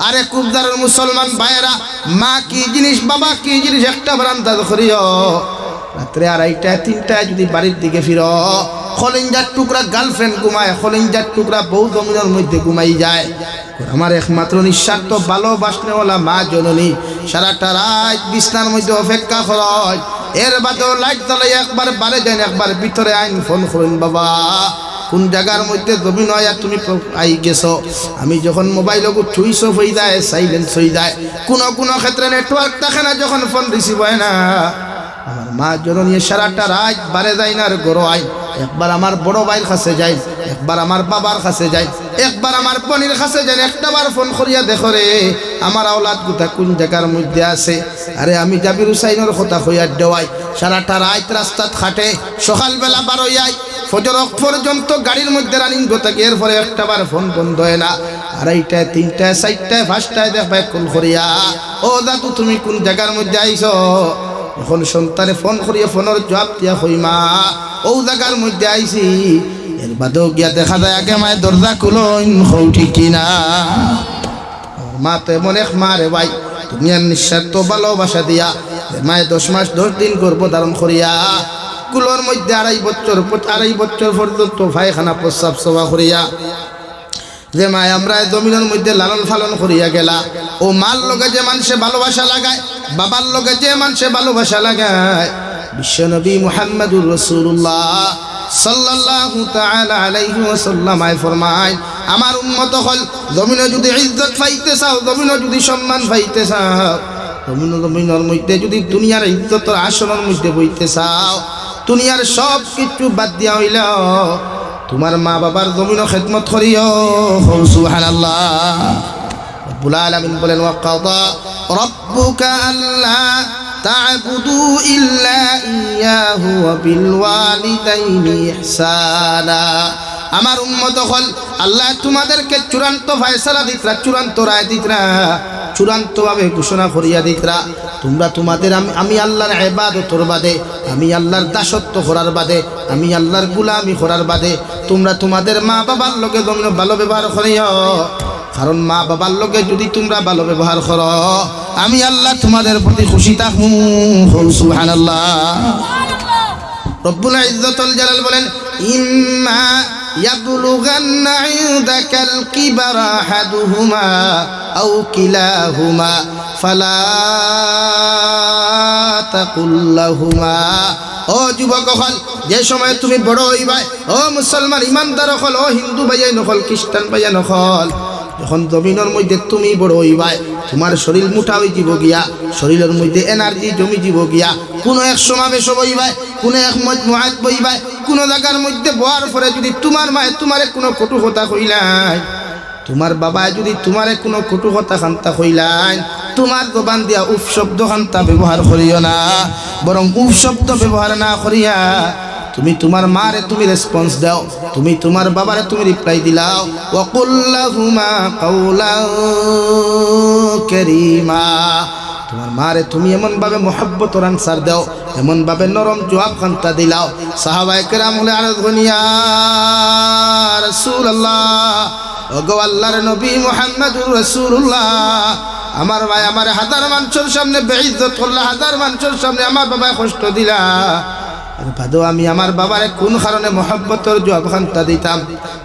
আরে কুবদারের মুসলমান ভাইয়েরা, মা কি জিনিস, বাবা কি জিনিস একটা বারান্দা করিও। রাত্রে 2:30 3টায় যদি বাড়ির দিকে ফিরো, খলিঞ্জার টুকরা গার্লফ্রেন্ড ঘুমায়, খলিঞ্জার টুকরা বউ জমিনের মধ্যে ঘুমাই যায়। আমার একমাত্র নিঃস্বার্থ ভালোবাসনেওয়ালা মা জননী সারাটা রাত বিছনার মধ্যে অপেক্ষা করে। এর বাদেও লাইট জ্বালাই একবার বারে দেন, একবার ভিতরে আইন ফোন করেন, বাবা কোন জায়গার মধ্যে জমি নয় আর তুমি আই গেছো। আমি যখন মোবাইল সুইচ অফ হয়ে যায়, সাইলেন্স হয়ে যায়, কোনো ক্ষেত্রে নেটওয়ার্ক থাকে না, যখন ফোন রিসিভ হয় না, আমার মা জননী সারাটা রাত বারে যায় না আর গরো আই। একবার আমার বড় ভাইয়ের কাছে যাই, একবার আমার বাবার কাছে যাই, একবার আমার বোনের কাছে যাই, একটাবার ফোন করিয়া দেখো রে আমার আওলাদ কোথা কোন জায়গার মধ্যে আছে। আরে আমি জাবির হুসাইনের কথা হইয়া দেওয়াই, সারাটা রাত রাস্তাত খাটে, সকালবেলা বারোয়াই ফজর পর্যন্ত গাড়ির মধ্যে রানিং গোতাকে, এরপরে একটাবার ফোন বন্ধ হয় না। 2:30 3টায় 4টায় 5টায় দেখবা কল করিয়া, ও দাদু তুমি কোন জায়গার মধ্যে আইছো। এখন সন্তানে ফোন করিয়া ফোনের জবাব দিয়া হই, মা ও জায়গার মধ্যে আইছি। এর বাদেও গিয়া দেখা যায় আগে মায়ের দরজা খুলইন হও ঠিক কিনা। মা তো এমন এক মা রে ভাই, দুনিয়ার নিঃস্বার্থ ভালোবাসা দিয়া মায়ের 10 মাস 10 দিন গর্ভধারণ করিয়া কুলোর মধ্যে 2.5 বছর পর্যন্ত পায়খানা প্রস্রাব সভা করিয়া যে মায় আমরা জমিনের মধ্যে লালন ফালন করিয়া গেলা, ও মার লগে যে মানুষে ভালোবাসা লাগায়, বাবার লগে যে মানুষে ভালোবাসা লাগায়, বিশ্বনবী মুহাম্মদুর রাসূলুল্লাহ সাল্লাল্লাহু তাআলা আলাইহি ওয়াসাল্লাম ফরমায়, আমার উম্মত হল জমিনে যদি ইজ্জত পাইতে চাও, জমিনে যদি সম্মান পাইতে চাও, জমিনের মধ্যে যদি দুনিয়ার ইজ্জতের আসনের মধ্যে বইতে চাও, দুনিয়ার সব কিছু বাদ দিয়া হইল তোমার মা বাবার জমিন খেদমত করিও। সুবহানাল্লাহ। রব্বুল আলামিন বলেন, ওয়া কাদা রাব্বুকা আল্লা তা'বুদু ইল্লা ইয়াহু ওয়া বিল ওয়ালিদাইনি ইহসানা। আমার উম্মত হল আল্লাহ তোমাদেরকে চূড়ান্ত ফয়সালা দিতরা, চূড়ান্ত রায় দিতরা, চূড়ান্তভাবে ঘোষণা করিয়া দিতরা, তোমরা তোমাদের আমি আল্লাহর ইবাদতর বাদে, আমি আল্লাহর দাসত্ব করার বাদে, আমি আল্লাহর গোলামি করার বাদে তোমরা তোমাদের মা বাবার লগে ভালো ব্যবহার করিও। কারণ মা বাবার লগে যদি তোমরা ভালো ব্যবহার করো, আমি আল্লাহ তোমাদের প্রতি খুশি থাকবো। সুবহানাল্লাহ। রব্বুল ইজ্জতুল জালাল বলেন, ইম্মা ইয়াবলুগান্না ইনদাকাল কিবারা আহাদুহুমা আও কিলাহুমা ফালা তাকুল লাহুমা। ও যুবক হল, যে সময় তুমি বড় হইবা, ও মুসলমান ইমানদার হল, ও হিন্দু ভাইয়া নকল, খ্রিস্টান ভাইয়া নকল, যখন জমিনের মধ্যে তুমি বড় হইবা, তোমার শরীর মোটা হয়ে যাব গিয়া, শরীরের মধ্যে এনার্জি জমি যাব গিয়া, কোনো এক সমাবেশ বইবা, কোনো এক মজমুআত বইবা, কোনো জায়গার মধ্যে বয়ার পরে যদি তোমার মায়ে তোমারে কোনো কটু কথা কইলাই, তোমার বাবা যদি তোমারে কোনো কটু কথা খান্তা কইলাই, তোমার জবান দিয়া উফ শব্দ খান্তা ব্যবহার করিও না, বরং উফ শব্দ ব্যবহার না করিয়া তুমি তোমার মারে তুমি রেসপন্স দাও, তুমি তোমার বাবারে তুমি রিপ্লাই দিলাও, ওয়া কুল লাহুমা কাওলান কারীমা। তোমার মারে তুমি এমন ভাবে মোহাব্বতের আনসার দাও, এমন ভাবে নরম জবাব খান্তা দিলাও। সাহাবায়ে কেরাম হলে আরজ গনিয়া রাসূলুল্লাহ, ওগো আল্লাহর নবী মুহাম্মদুর রাসূলুল্লাহ, আমার ভাই আমার হাজার মানুষের সামনে বেইজ্জত করলা, হাজার মানুষের সামনে আমার বাবায় কষ্ট দিলা, ভাদো আমি আমার বাবারে কোন কারণে মোহাব্বতের জবাব খান্তা দিতাম।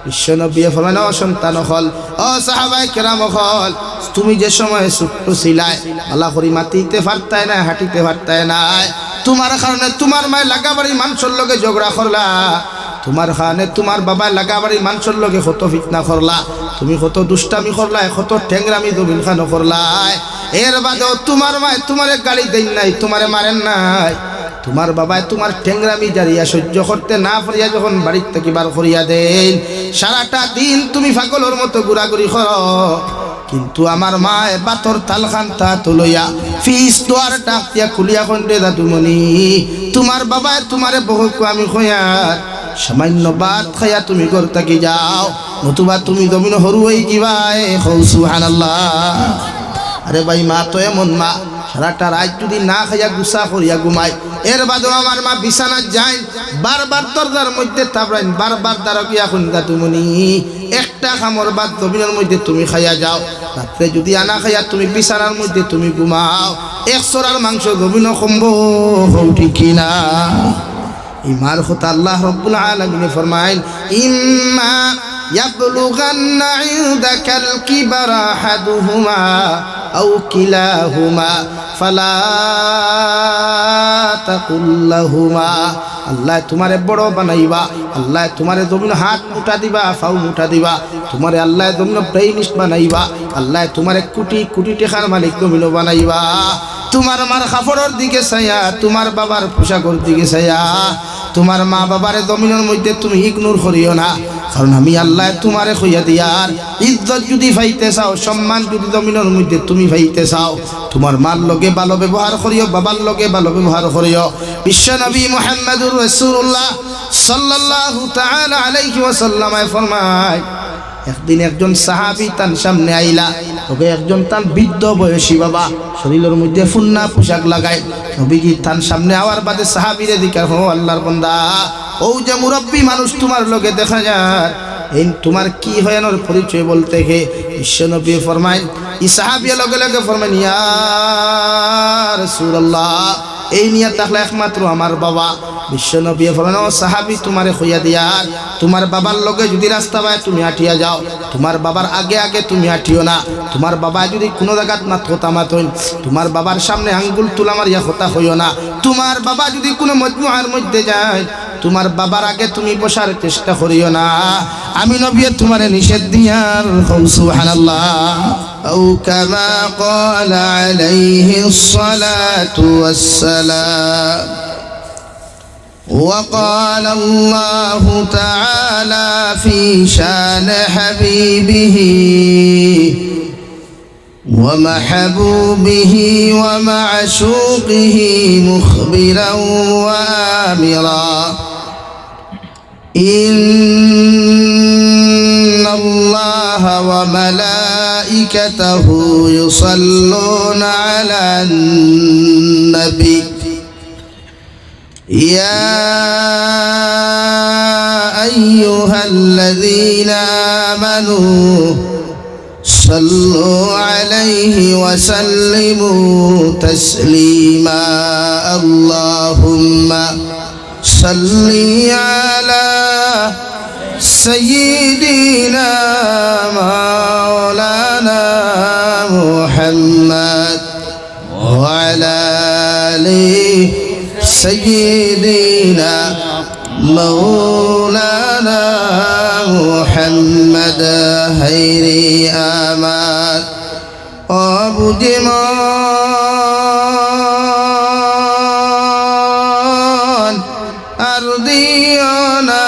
বিশ্বনবী ফরমান, ও সন্তান হল, ও সাহাবায়ে কেরাম হল, তুমি যে সময় ছোট্ট ছিলাই, আল্লাহ করি মাতিতে পারতাই না, হাঁটিতে পারতাই না, তোমার কারণে তোমার মায় লাগাবাড়ি মানুষের লগে ঝগড়া করলা, তোমার কারণে তোমার বাবা লাগাবাড়ি মানুষের লগে কত ফিতনা করলা, তুমি কত দুষ্টামি করলা, কত ঠেংরামি দবিল খানো করলাই। এর বাদেও তোমার মায় তোমারে গালি দেন নাই, তোমারে মারেন নাই, তোমার বাবায় তোমার ঠেংরামি জারিয়া সহ্য করতে না পারিয়া যখন বাড়ির থেকে বার করিয়া দেন, সারাটা দিন তুমি পাগলের মতো ঘোরাঘুরি করো, কিন্তু আমার মায় বাতর তালখান্তা তুলইয়া ফিস দোয়ার টাক দিয়া খুলিয়া কন্ডে, দাদুমণি তোমার বাবায় তোমারে বহু আমি খয়ার সামান্য বাত খাইয়া তুমি ঘর থাকি যাও, নতুবা তুমি জমিন হরু হয়ে যাবাই। সুবহানাল্লাহ। আরে ভাই মা তো এমন মা, সারাটা রাত যদি না খাইয়া গুসা করিয়া ঘুমায়, এর বাদেও আমার মা বিছানা যায়, বারবার দরজার মধ্যে তাবরাইন, বারবার দ্বারকিয়া খুনকা তুমি একটা খামর বাদ জমিনের মধ্যে তুমি খাইয়া যাও। রাত্রে যদি আনা খাইয়া তুমি বিছানার মধ্যে তুমি ঘুমাও, 100 আর মাংস গভীর সম্ভব ঠিক কিনা? ইমার কথা আল্লাহ রব্বুল আলামিন ফরমাইন, ইম্মা ইয়াবলুগান্না ইনদাকাল কিবারা আহাদুহুমা আও কিলাহুমা ফালা তাকুল লাহুমা। আল্লাহ তোমারে বড় বানাইবা, আল্লাহ তোমারে জমিন হাত মুঠা দিবা, ফাউ মুঠা দিবা, তোমারে আল্লাহ জমিন প্রেমিস্ট বানাইবা, আল্লাহ তোমারে কোটি কোটি টাকার মালিক জমিন বানাইবা। তোমার মার কাপড়ের দিকে চাইয়া, তোমার বাবার পোশাকের দিকে চাইয়া, তোমার মা বাবার জমিনের মধ্যে তুমি ইগনোর করিও না। কারণ আমি আল্লাহ তোমারে কইয়া দিয়ার, ইজ্জত যদি পাইতে চাও, সম্মান যদি জমিনের মধ্যে তুমি পাইতে চাও, তোমার মার লগে ভালো ব্যবহার করিও, বাবার লগে ভালো ব্যবহার করিও। বিশ্ব নবী মুহাম্মদুর রাসূলুল্লাহ সাল্লাল্লাহু তাআলা আলাইহি ওয়াসাল্লাম ফরমায়, একদিন একজন সাহাবী তার সামনে আইলা, তবে একজন তার বৃদ্ধ বয়সী বাবা, শরীরের মধ্যে ফুন্না পোশাক লাগায়। নবীজি তার সামনে আওয়ার বাদে সাহাবীরে দিকার, হো আল্লাহর বান্দা, ও যে মুরব্বী মানুষ তোমার লগে দেখা যায়, এই তোমার কি হয় ওর পরিচয় বলতে গে বিশ্বনবী ফরমায়, ই সাহাবী লগে লগে ফরমায়, ইয়া রাসূলুল্লাহ, এই নিয়ে থাকলে একমাত্র আমার বাবা। বিশ্বনবী ফরমায়, ও সাহাবী তোমারে কইয়া দিয়ার, তোমার বাবার লগে যদি রাস্তা পায় তুমি হাঁটিয়া যাও, তোমার বাবার আগে আগে তুমি হাঁটিও না। তোমার বাবা যদি কোনো জায়গাত মাত হতা মাত হইন, তোমার বাবার সামনে আঙ্গুল তুলা মারিয়া হতা হইও না। তোমার বাবা যদি কোনো মজমুআর মধ্যে যায়, তোমার বাবার আগে তুমি বসার চেষ্টা করিও না। আমি নবী তোমারে নিষেধ দিয়ার, সুবহানাল্লাহ। আও কামা ক্বালা আলাইহিস সালাতু ওয়াস সালাম। وقال الله تعالى في شان حبيبه ومحبوبه ومعشوقه مخبرا وآمرا، إن الله وملائكته يصلون على النبي يا أيها الذين آمنوا صلوا عليه وسلموا تسليما، اللهم صل على سيدنا مولانا محمد وعلى آله سيدنا مولانا محمد خير آمال অবুজমান আরদিয়না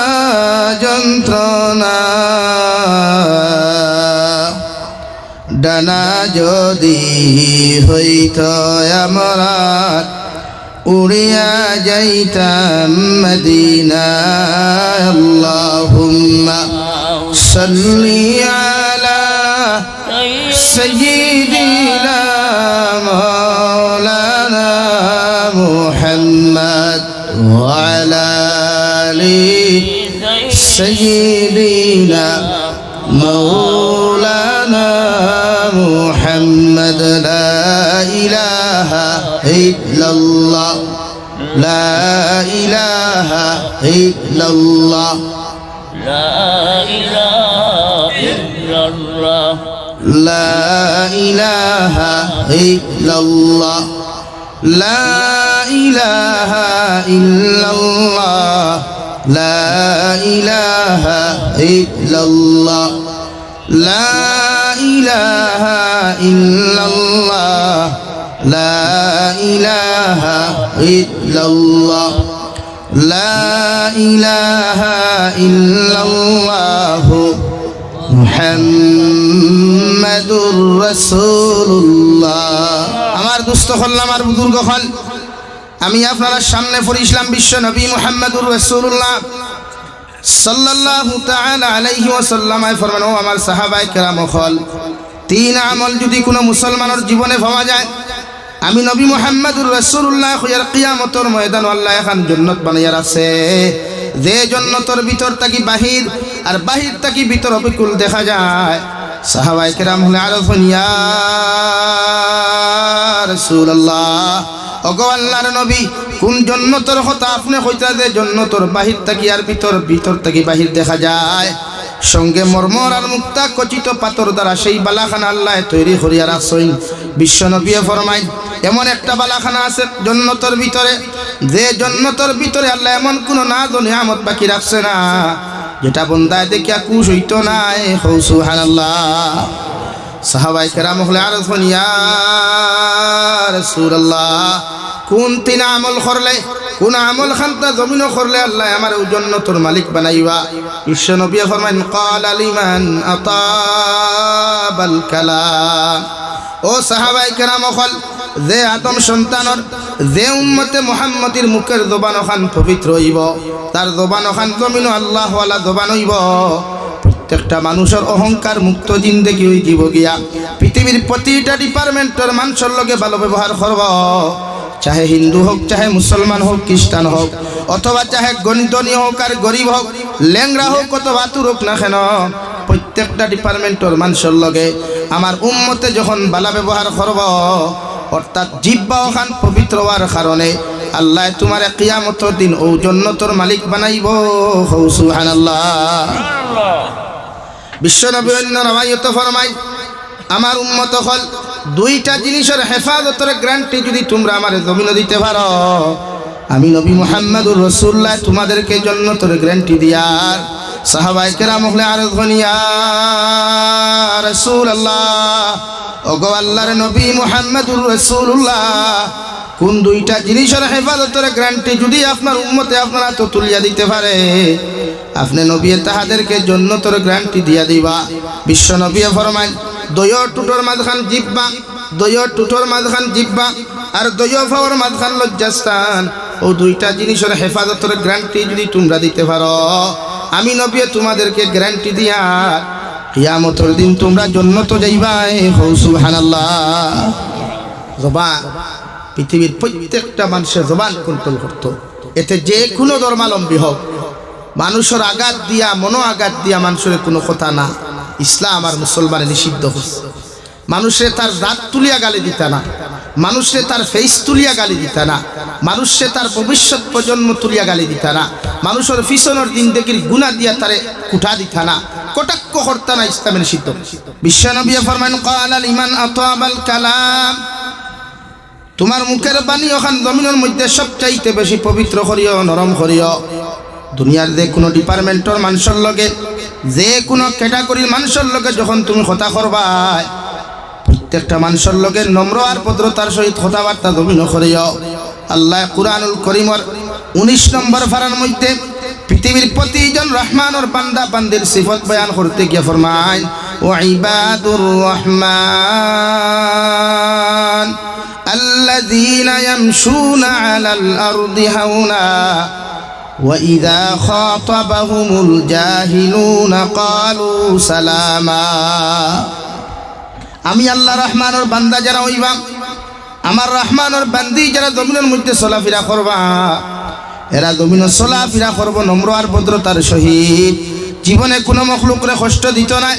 যন্ত্রণা ডানা যদি হইত আমরা উড়িয়া যাইতাম মদিনা। আল্লাহুম্মা সাল্লি আলা সাইয়্যিদিনা মাওলানা মুহাম্মদ ওয়া আলা আলি সাইয়্যিদিনা মাওলানা মুহাম্মদ। লা ইলাহা ইল্লাল্লাহ লা ইলাহা ইল্লাল্লাহ লা ইলাহা ইল্লাল্লাহ লা ইলাহা ইল্লাল্লাহ লা ইলাহা ইল্লাল্লাহ লা ইলাহা ইল্লাল্লাহ লা ইলাহা ইল্লাল্লাহ লা ইলাহা ইল্লাল্লাহ লা ইলাহা ইল্লাল্লাহ মুহাম্মাদুর রাসূলুল্লাহ। আমার দুস্থ হল, আমার বুজুর্গ হল, আমি আপনারা সামনে পড়িছিলাম বিশ্ব নবী মুহাম্মাদুর রাসূলুল্লাহ সাল্লাল্লাহু তাআলা আলাইহি ওয়াসাল্লাম ফরমান, ও আমার সাহাবায়ে কেরাম হল, তিন আমল যদি কোনো মুসলমানের জীবনে পাওয়া যায়, আমি নবী মুহাম্মদুর রাসূলুল্লাহ হইয়ার কিয়ামতের ময়দান আল্লাহ এখন জান্নাত বানাইয়া রাখছে যে জান্নাতের ভিতর থাকি বাহির আর বাহির থাকি ভিতর অবিকুল দেখা যায় সাহাবায়ে কেরাম হলে আরফুন ইয়া রাসূলুল্লাহ ওগো আল্লাহর নবী কোন জান্নাতের কথা আপনি কইতা যে জান্নাতের বাহির থাকি আর ভিতর ভিতর থাকি বাহির দেখা যায় সঙ্গে মরমর আর মুক্তা কচিত পাথর দ্বারা সেই বালাখানা আল্লাহ তৈরি করিয়া রাখছেন বিশ্বনবী ফরমায় এমন একটা বালাখানা আছে জান্নাতের ভিতরে যে জান্নাতের ভিতরে আল্লাহ এমন কোন নাজ ও নিয়ামত বাকি রাখছে না যেটা বন্দায় দেখিয়া খুশ হইতো না সুবহানাল্লাহ সাহাবায়ে কেরাম হলে আরফুন ইয়া রাসূলুল্লাহ কোন তিন আমল করলে কোন আমল খানটা জমিনও করলে আল্লাহ আমার জান্নাতের মালিক বানাইবা বিশ্বনবী ফরমান ক্বালা লিমান আতাবাল কালাম ও সাহাবায়ে কেরাম হল যে আদম সন্তানর যে উম্মতে মুহাম্মদের মুখের জবান খান পবিত্র হইব তার জবান খান জমিনও আল্লাহ ওয়ালা জবান হইব প্রত্যেকটা মানুষের অহংকার মুক্ত জিন্দেগি হই দিব গিয়া পৃথিবীর প্রতিটা ডিপার্টমেন্টের মানুষের লগে ভালো ব্যবহার করব চাহে হিন্দু হোক চাহে মুসলমান হোক খ্রিস্টান হোক অথবা চাহে গণিতনী হোক আর গরিব হোক ল্যাংরা হোক অথবা তুর হোক না কেন প্রত্যেকটা ডিপার্টমেন্টের মানুষের লগে আমার উম্মতে যখন ভালো ব্যবহার করব অর্থাৎ জিহ্বা ওখান পবিত্র হওয়ার কারণে আল্লাহ তোমার কিয়ামতের দিন ও জান্নাতের মালিক বানাইব সুবহানাল্লাহ বিশ্বনবী অন্য রাওয়ায়াতে ফরমায় আমার উম্মত হল দুইটা জিনিসের হেফাজতের গ্যারান্টি যদি তোমরা আমার জমিনে দিতে পারো আমি নবী মুহাম্মদুর রাসূলুল্লাহ তোমাদেরকে জান্নাতের গ্যারান্টি দিয়ার সাহাবায়ে কেরাম হলে আরফুন ইয়া রাসূলুল্লাহ ওগো আল্লাহর নবী মুহাম্মদুর রাসূলুল্লাহ কোন দুইটা জিনিসের হেফাজতের গ্যারান্টি যদি আপনার উম্মতে আপনারা তো তুলিয়া দিতে পারে আপনি নবী তাহাদেরকে জান্নাতের গ্যারান্টি দিয়া দিবা বিশ্ব নবী ফরমায় দয় টুটোর মাঝখান জিহ্বা দয় টুটোর মাঝখান জিহ্বা আর দয় ফাওয়ার মাঝখান লজ্জাস্থান ও দুইটা জিনিসের হেফাজতের গ্যারান্টি যদি তোমরা দিতে পারো আমি নবী তোমাদেরকে গ্যারান্টি দিয়া কিয়ামতের দিন তোমরা জান্নাতে যাইবা সুবহানাল্লাহ জবান পৃথিবীর প্রত্যেকটা মানুষের জবান কন্ট্রোল করতো এতে যে কোনো ধর্মাবলম্বী হোক মানুষের আঘাত দিয়া মনো আঘাত দিয়া মানুষের কোনো কথা না ইসলাম আর মুসলমানে নিষিদ্ধ হচ্ছে মানুষে তার রাত তুলিয়া গালি দিতা না মানুষে তার ফেস তুলিয়া গালি দিতা না মানুষে তার ভবিষ্যৎ প্রজন্ম তুলিয়া গালি দিতা না মানুষের পিছনের জিন্দেগির গুনাহ দিয়া তারে কুঠা দিতা না কটাক্ষ করতা না ইসলামে নিষিদ্ধ বিশ্বনবী ফরমান ক্বালা লিমান আতাবাল কালাম তোমার মুখের বাণী ওখান জমিনের মধ্যে সবচাইতে বেশি পবিত্র করিও নরম করিও দুনিয়ার যে কোনো ডিপার্টমেন্টের মানুষের লগে যে কোনো ক্যাটাগরির মানুষের লগে যখন তুমি কথা করবা প্রত্যেকটা মানুষের লগে নম্র আর ভদ্রতার সহিত কথাবার্তা জমিন করিও আল্লাহ কুরআনুল কারীমের 19 নম্বর পারার মধ্যে পৃথিবীর প্রতিজন রহমানের বান্দা বান্দির সিফত বয়ান করতে গিয়ে ফরমায় ওয়া ইবাদুর রহমান আল্লাযীনা ইয়ামশুনা আলাল আরদি হাওনা وَإِذَا خَاطَبَهُمُ الْجَاهِلُونَ قَالُوا سَلَامًا আমি আল্লাহ রহমানের বান্দা যারা হইবা আমার রহমানের বান্দি যারা জমিনের মধ্যে চলাফেরা করবা এরা জমিনে চলাফেরা করব নম্র আর ভদ্রতার সহিত জীবনে কোনো মখলুকরে কষ্ট দিত না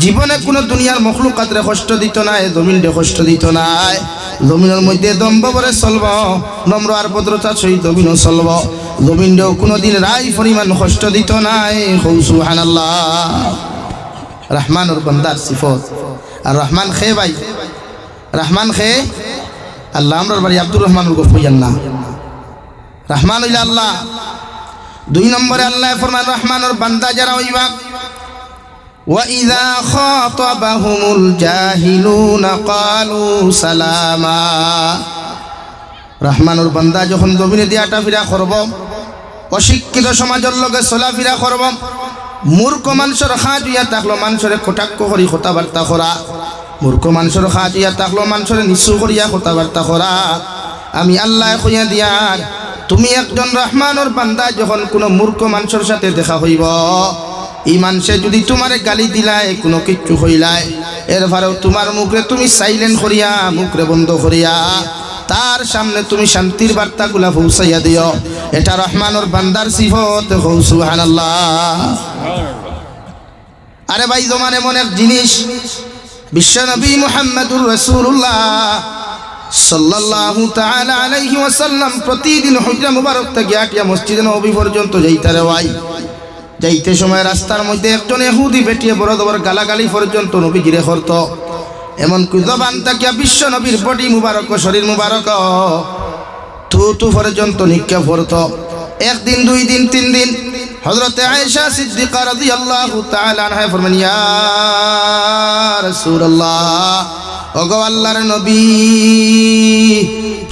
জীবনে কোনো দুনিয়ার মখলুকাতরে কষ্ট দিত না জমিনরে কষ্ট দিত না জমিনের মধ্যে দম্ভ করে চলব নম্র আর ভদ্রতার সহিত জমিনও চলব জমিনরেও কোনোদিন রায় পরিমাণ কষ্ট দিত না সুবহানাল্লাহ রহমানের বান্দার সিফত আর রহমান খে ভাই রহমান খে আল্লাহ আমরার বাড়ি আব্দুর রহমানুর গল্প না রহমান হইলা আল্লাহ 2 নম্বরে আল্লাহ ফরমান রহমানের বান্দা যারা হইবা وَإِذَا خَاطَبَهُمُ الْجَاهِلُونَ قَالُوا سَلَامًا রহমানের বান্দা যখন জমিনে দিয়া আটাফিরা করব অশিক্ষিত সমাজের লগে চলাফেরা করব মূর্খ মানুষের খাজ ইয়া থাকলো মানুষের কটাক্ষ করি কথাবার্তা করা মূর্খ মানুষের খাজ ইয়া থাকলো মানুষের নিচু করিয়া কথাবার্তা করা আমি আল্লাহ কইয়া দিয়ার তুমি একজন রহমানের বান্দা যখন কোনো মূর্খ মানুষের সাথে দেখা হইব এই মানুষে যদি তোমারে গালি দিলায় কোনো কিচ্ছু হইলায় এরপরেও তোমার মুখে তুমি সাইলেন্ট করিয়া মুখরে বন্ধ করিয়া তার সামনে তুমি শান্তির বার্তাগুলা পৌঁছাইয়া দিও। এটা রহমানুর বান্দার সিফত। সুবহানাল্লাহ। আরে ভাই জমান এমন এক জিনিস, বিশ্বনবী মুহাম্মদুর রাসূলুল্লাহ সাল্লাল্লাহু তাআলা আলাইহি ওয়াসাল্লাম প্রতিদিন হুজরা মুবারক থেকে আটিয়া মসজিদে নববী পর্যন্ত যাইতারে ভাই। যাইতে সময় রাস্তার মধ্যে একজন ইহুদি বেটিয়ে বড় বড় গালাগালি পর্যন্ত নবীজিরে করত। এমন কি জবান থেকে বিশ্ব নবীর বডি মুবারক শরীর মুবারক থু পর্যন্ত নিক্ষেপ করত। একদিন, 2 দিন, 3 দিন হযরতে আয়েশা সিদ্দিকা রাদিয়াল্লাহু তাআলা আনহা ফরমান, ইয়া রাসূলুল্লাহ, ওগো আল্লাহর নবী,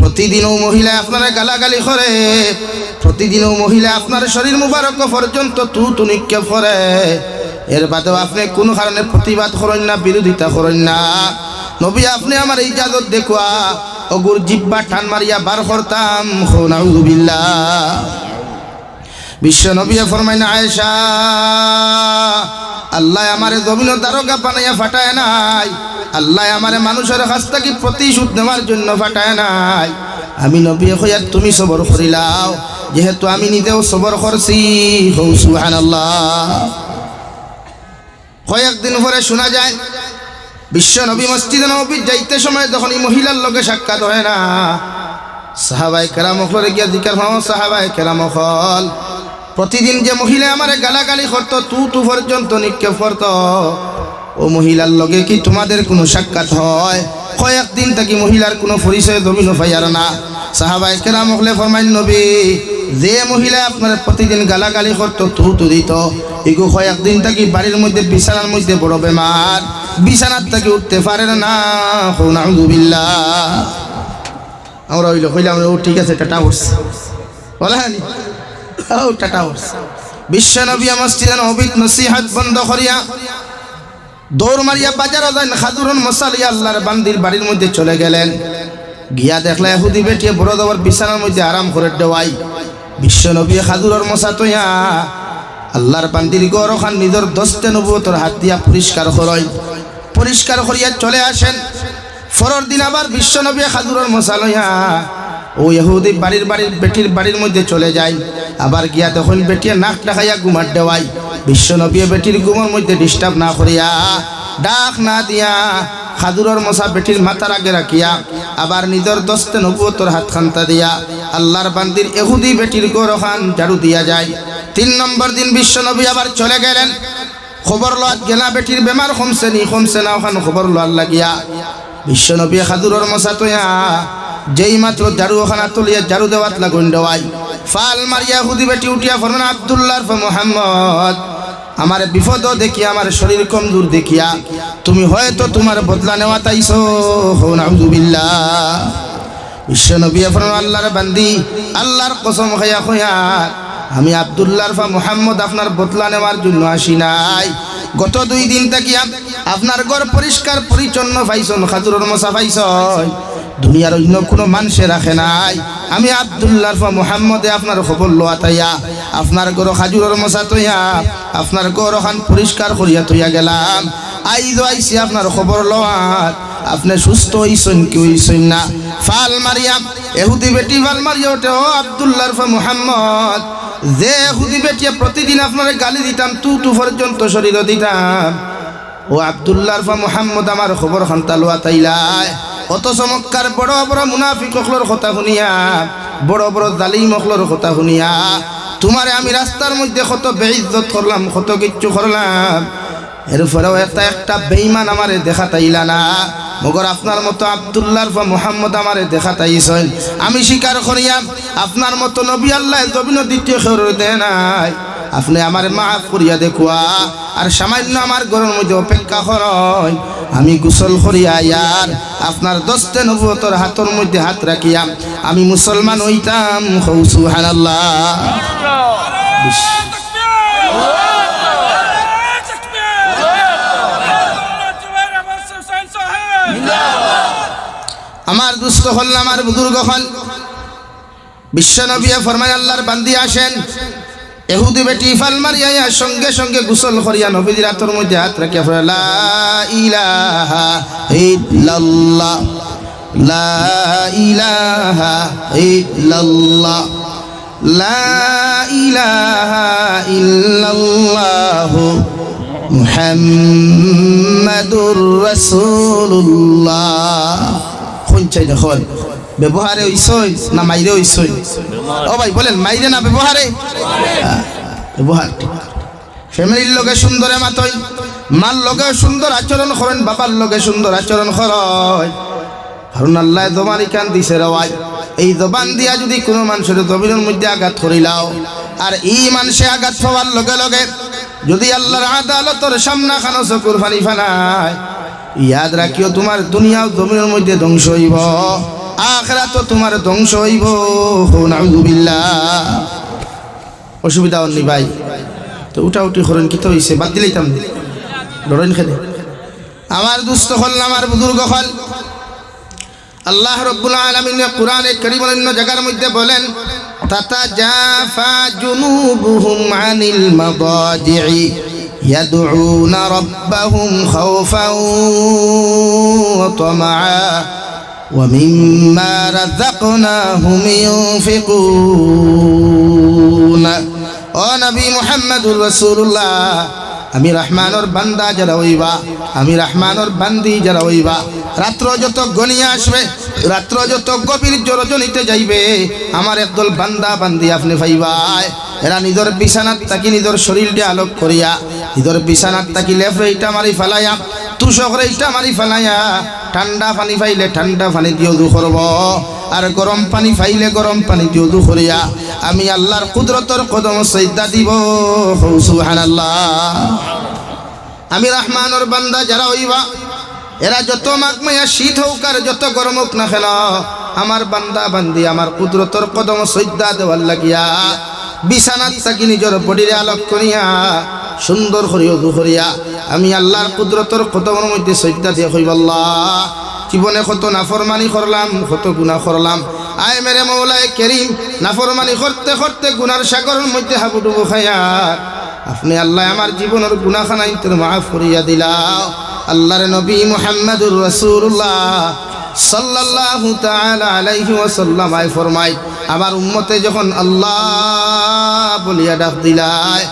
প্রতিদিন ও মহিলা আপনারা গালাগালি করে, প্রতিদিন ও মহিলা আপনার শরীর মুবারক পর্যন্ত তু নিক্ষেপ করে, এর বাদেও আপনি কোনো কারণে প্রতিবাদ করেন না, বিরোধিতা করেন না। নবী আপনি আমার ইজাজত দেখুয়া ওগুর জিব্বা টান মারিয়া বার করতাম। নাউযুবিল্লাহ। বিশ্ব নবী ফরমাইনা, আয়েশা, আল্লাহ আমারে জমিন দারোগা বানাইয়া ফাটায় নাই, আল্লাহ আমারে মানুষের কাছ থেকে প্রতিশোধ নেওয়ার জন্য ফাটায় নাই। আমি নবী হইয়া তুমি সবর করিলাও, যেহেতু আমি নিজেও সবর করছি। সুবহানাল্লাহ। কয়েকদিন পরে শোনা যায় বিশ্ব নবী মসজিদে নববী যাইতে সময় যখন এই মহিলার লগে সাক্ষাৎ হয় না, সাহাবায়ে কেরাম হলে গিয়া জিজ্ঞাসা করলেন, সাহাবায়ে কেরাম হল, প্রতিদিন যে মহিলা আমারে গালাগালি করতো, তু পর্যন্ত নিক্ষেপ করতো, ও মহিলার লগে কি তোমাদের কোনো সাক্ষাৎ হয়? কয়েকদিন থাকি মহিলার কোনো পরিচয় জমিন পাইয়ার না। সাহাবায়ে কেরাম হলে ফরমাইন, নবী, যে মহিলা আপনার প্রতিদিন গালাগালি করতো, তু দিত, এগু কয়েকদিন থাকি বাড়ির মধ্যে বিছানার মধ্যে বড় বেমার, বিছানার থেকে উঠতে পারে না। নাউযুবিল্লাহ। আমরা কইলাম, ও ঠিক আছে, টাটা উঠছে, বলেন ও টাটা উঠছে। বিশ্ব নবী মসজিদে নববীত নসিহত বন্ধ করিয়া দৌড় মারিয়া বাজারে যান, খাজুরন মশালিয়া আল্লাহর বান্দির বাড়ির মধ্যে চলে গেলেন। গিয়া দেখলা ইহুদি বেটিয়ে বড় দবর বিছানার মধ্যে আরাম করে দেওয়াই। বিশ্ব নবী খাজুরের মশা তৈয়া আল্লাহর বান্দির গড় খান নিজের দস্তে নবুয়তর হাত দিয়া পরিষ্কার করেন। পরিষ্কার করিয়া চলে আসেন। পরের দিন আবার বিশ্ব নবী খাজুরের মশা লইয়া ও ইহুদি বেটির বাড়ির মধ্যে চলে যায়। আবার গিয়া তখন বেটিয়ে নাক ডাকাইয়া ঘুমার দেওয়াই। বিশ্ব নবী বেটির ঘুমের মধ্যে ডিস্টার্ব না করিয়া, ডাক না দিয়া, খাজুরের মশা বেটির মাথার আগে রাখিয়া আবার নিজের দস্তে নবুয়তর হাত খান্তা দিয়া আল্লাহর বান্দির ইহুদি বেটির গড় খান ঝাড়ু দিয়া যায়। 3 নম্বর দিন বিশ্ব নবী আবার চলে গেলেন। খবর লওয়াত গেলা বেটির বেমার কমছে না, ওখান খবর লওয়ার লাগিয়া বিশ্ব নবী খাজুরের মশা তৈয়া যেই মাত্র ঝাড়ু ওখানা তুলিয়া ঝাড়ু দেওয়াত লাগুন দেওয়াই। ফাল মারিয়া ইহুদি বেটি উঠিয়া ফরমান, আব্দুল্লাহ মুহাম্মদ, আমার বিপদ দেখিয়া, আমার শরীর কমজোর দেখিয়া তুমি হয়তো তোমার বদলা নেওয়া তাইছো। নাউযুবিল্লাহ। বিশ্ব নবী ফরমান, আল্লাহর বান্দি, আল্লাহর কসম খাইয়া কইয়ার, আমি আব্দুল্লাহ মুহাম্মদ আপনার বদলা নেওয়ার জন্য আসি নাই। গত 2 দিন থাকিয়া আপনার ঘর পরিষ্কার পরিচ্ছন্ন পাইছন, খাজুরের মশা পাইছন, দুনিয়ার অন্য কোনো মানুষে রাখে নাই। আমি আব্দুল্লাহ মুহাম্মদে আপনার খবর লোয়া তাইয়া আপনার ঘর খাজুরের মশা তৈয়া আপনার ঘর ওখান পরিষ্কার করিয়া তৈয়া গেলাম। আইসি আপনার খবর লোয়াত, আপনি সুস্থ হইছেন কি হইছেন না। ফাল মারিয়া এহুদি বেটি ফাল মারিয়া ওঠে, ও আব্দুল্লাহ মুহাম্মদ, যে এহুদি বেটিয়া প্রতিদিন আপনার গালি দিতাম, তু পর্যন্ত শরীর দিতাম, ও আব্দুল্লাহ মুহাম্মদ আমার খবর খান্তা লোয়া তাইলায়। অত চমৎকার বড় বড় মুনাফিক অখলর কথা শুনিয়া, বড় বড় জালিম অখলর কথা শুনিয়া তোমারে আমি রাস্তার মধ্যে কত বেইজ্জত করলাম, কত কিচ্ছু করলাম, এরপরেও একটা বেঈমান আমারে দেখা তাইলা না। মগর আপনার মতো আব্দুল্লাহ মুহাম্মদ আমারে দেখা তাইছেন। আমি স্বীকার করিয়া আপনার মতো নবী আল্লাহ জমিন দ্বিতীয় খের দেয় নাই। আপনি আমার মাফ করিয়া দেখুয়া, আর সামান্য আমার ঘরের মধ্যে অপেক্ষা করেন, আমি গোসল করিয়া ইয়ার আপনার দস্তে নবুয়তর হাতের মধ্যে হাত রাখিয়া আমি মুসলমান হইতাম। সুবহানাল্লাহ। আমার দুস্থ হল, আমার বুজুর্গ হল, বিশ্ব নবী ফরমায়, আল্লাহর বান্দি আসেন। এহুদি বেটি ফাল মারিয়া সঙ্গে সঙ্গে গোসল করিয়া নবীর হাতের মধ্যে হাত রাখিয়া লা ইলাহা ইল্লাল্লাহ লা ইলাহা ইল্লাল্লাহ লা ইলাহা ইল্লাল্লাহ মুহাম্মাদুর রাসূলুল্লাহ। কোন চাই দেখুন ব্যবহারে হইছই না মাইরে হইছই? ও ভাই বলেন মাইরে না ব্যবহারে? ব্যবহার। ফ্যামিলির লগে সুন্দর মাতই, মার লগে সুন্দর আচরণ করেন, বাবার লগে সুন্দর আচরণ করেন। কারণ আল্লাহ জবান কান দিছে রাওয়াই, এই জবান দিয়া যদি কোনো মানুষের জমিনের মধ্যে আঘাত করিলাও, আর এই মানুষে আঘাত পাওয়ার লগে লগে যদি আল্লাহর আদালতের সামনা খানো চকুর ফানি ফানায়, ইয়াদ রাখিও তোমার দুনিয়াও জমিনের মধ্যে ধ্বংস হইব, আখিরাতও তোমার ধ্বংস হইব। নাউযুবিল্লাহ। অসুবিধা হননি ভাই, তো উঠাউটি করেন কি তো হইছে, বাদ দিলাইতাম লড়েন খেলে। আমার দুস্থ হল, আমার বুজুর্গ হল, আল্লাহ রাব্বুল আলামিন কোরআনে কারীমের অন্য জায়গার মধ্যে বলেন, তাতাজাফা জুনুবুহুম আনিল মাদাজি'i ইয়াদউনা রাব্বাহুম খাওফান ওয়া তামাআ ওয়া মিম্মা রাযাকনাহুম ইউনফিকুন। ও নবী মুহাম্মদুর রাসূলুল্লাহ, আমি রহমানের বান্দা যারা হইবা, আমি রহমানের বান্দি যারা হইবা, রাত্র যত গনিয়া আসবে, রাত্র যত গভীর জরজনিতে যাইবে, আমার একদল বান্দা বান্দি আপনি পাইবাই। এরা নিজের বিছানাত থাকি নিজের শরীরটা আলোক করিয়া, নিজের বিছানাত থাকি লেফরে ইটা মারি ফেলাইয়া, তুষকরে ইটা মারি ফেলাইয়া, ঠান্ডা পানি পাইলে ঠান্ডা পানি দিয়ে উযু করব, আর গরম পানি পাইলে গরম পানি দিয়ে উযু করিয়া আমি আল্লাহর কুদরতের কদম সিজদা দিব। সুবহানাল্লাহ। আমি রহমানের বান্দা যারা হইবা, এরা যত মাগমায়া শীত হোক আর যত গরম হোক না কেন, আমার বান্দা বান্দি আমার কুদরতের কদম সিজদা দেওয়ার লাগিয়া বিছানাত থাকি নিজের বডিরে আলোক করিয়া সুন্দর করে উযু করিয়া আমি আল্লাহর কুদরতের কদমের মধ্যে সিজদা দিয়ে কইব, আল্লাহ জীবনে কত নাফরমানি করলাম, কত গুনাহ করলাম, আয় মেরে মৌলায়ে কারীম, নাফরমানি করতে করতে গুনার সাগরের মধ্যে হাবুডুবু খাইয়া আপনি আল্লাহ আমার জীবনের গুনাহখানা ইন্তর মাফ করিয়া দিলাও। আল্লাহর নবী মুহাম্মদুর রাসূলুল্লাহ সাল্লাল্লাহু তাআলা আলাইহি ওয়াসাল্লাম আয় ফরমায়, আমার উম্মতে যখন আল্লাহ বলিয়া ডাক দিলায়,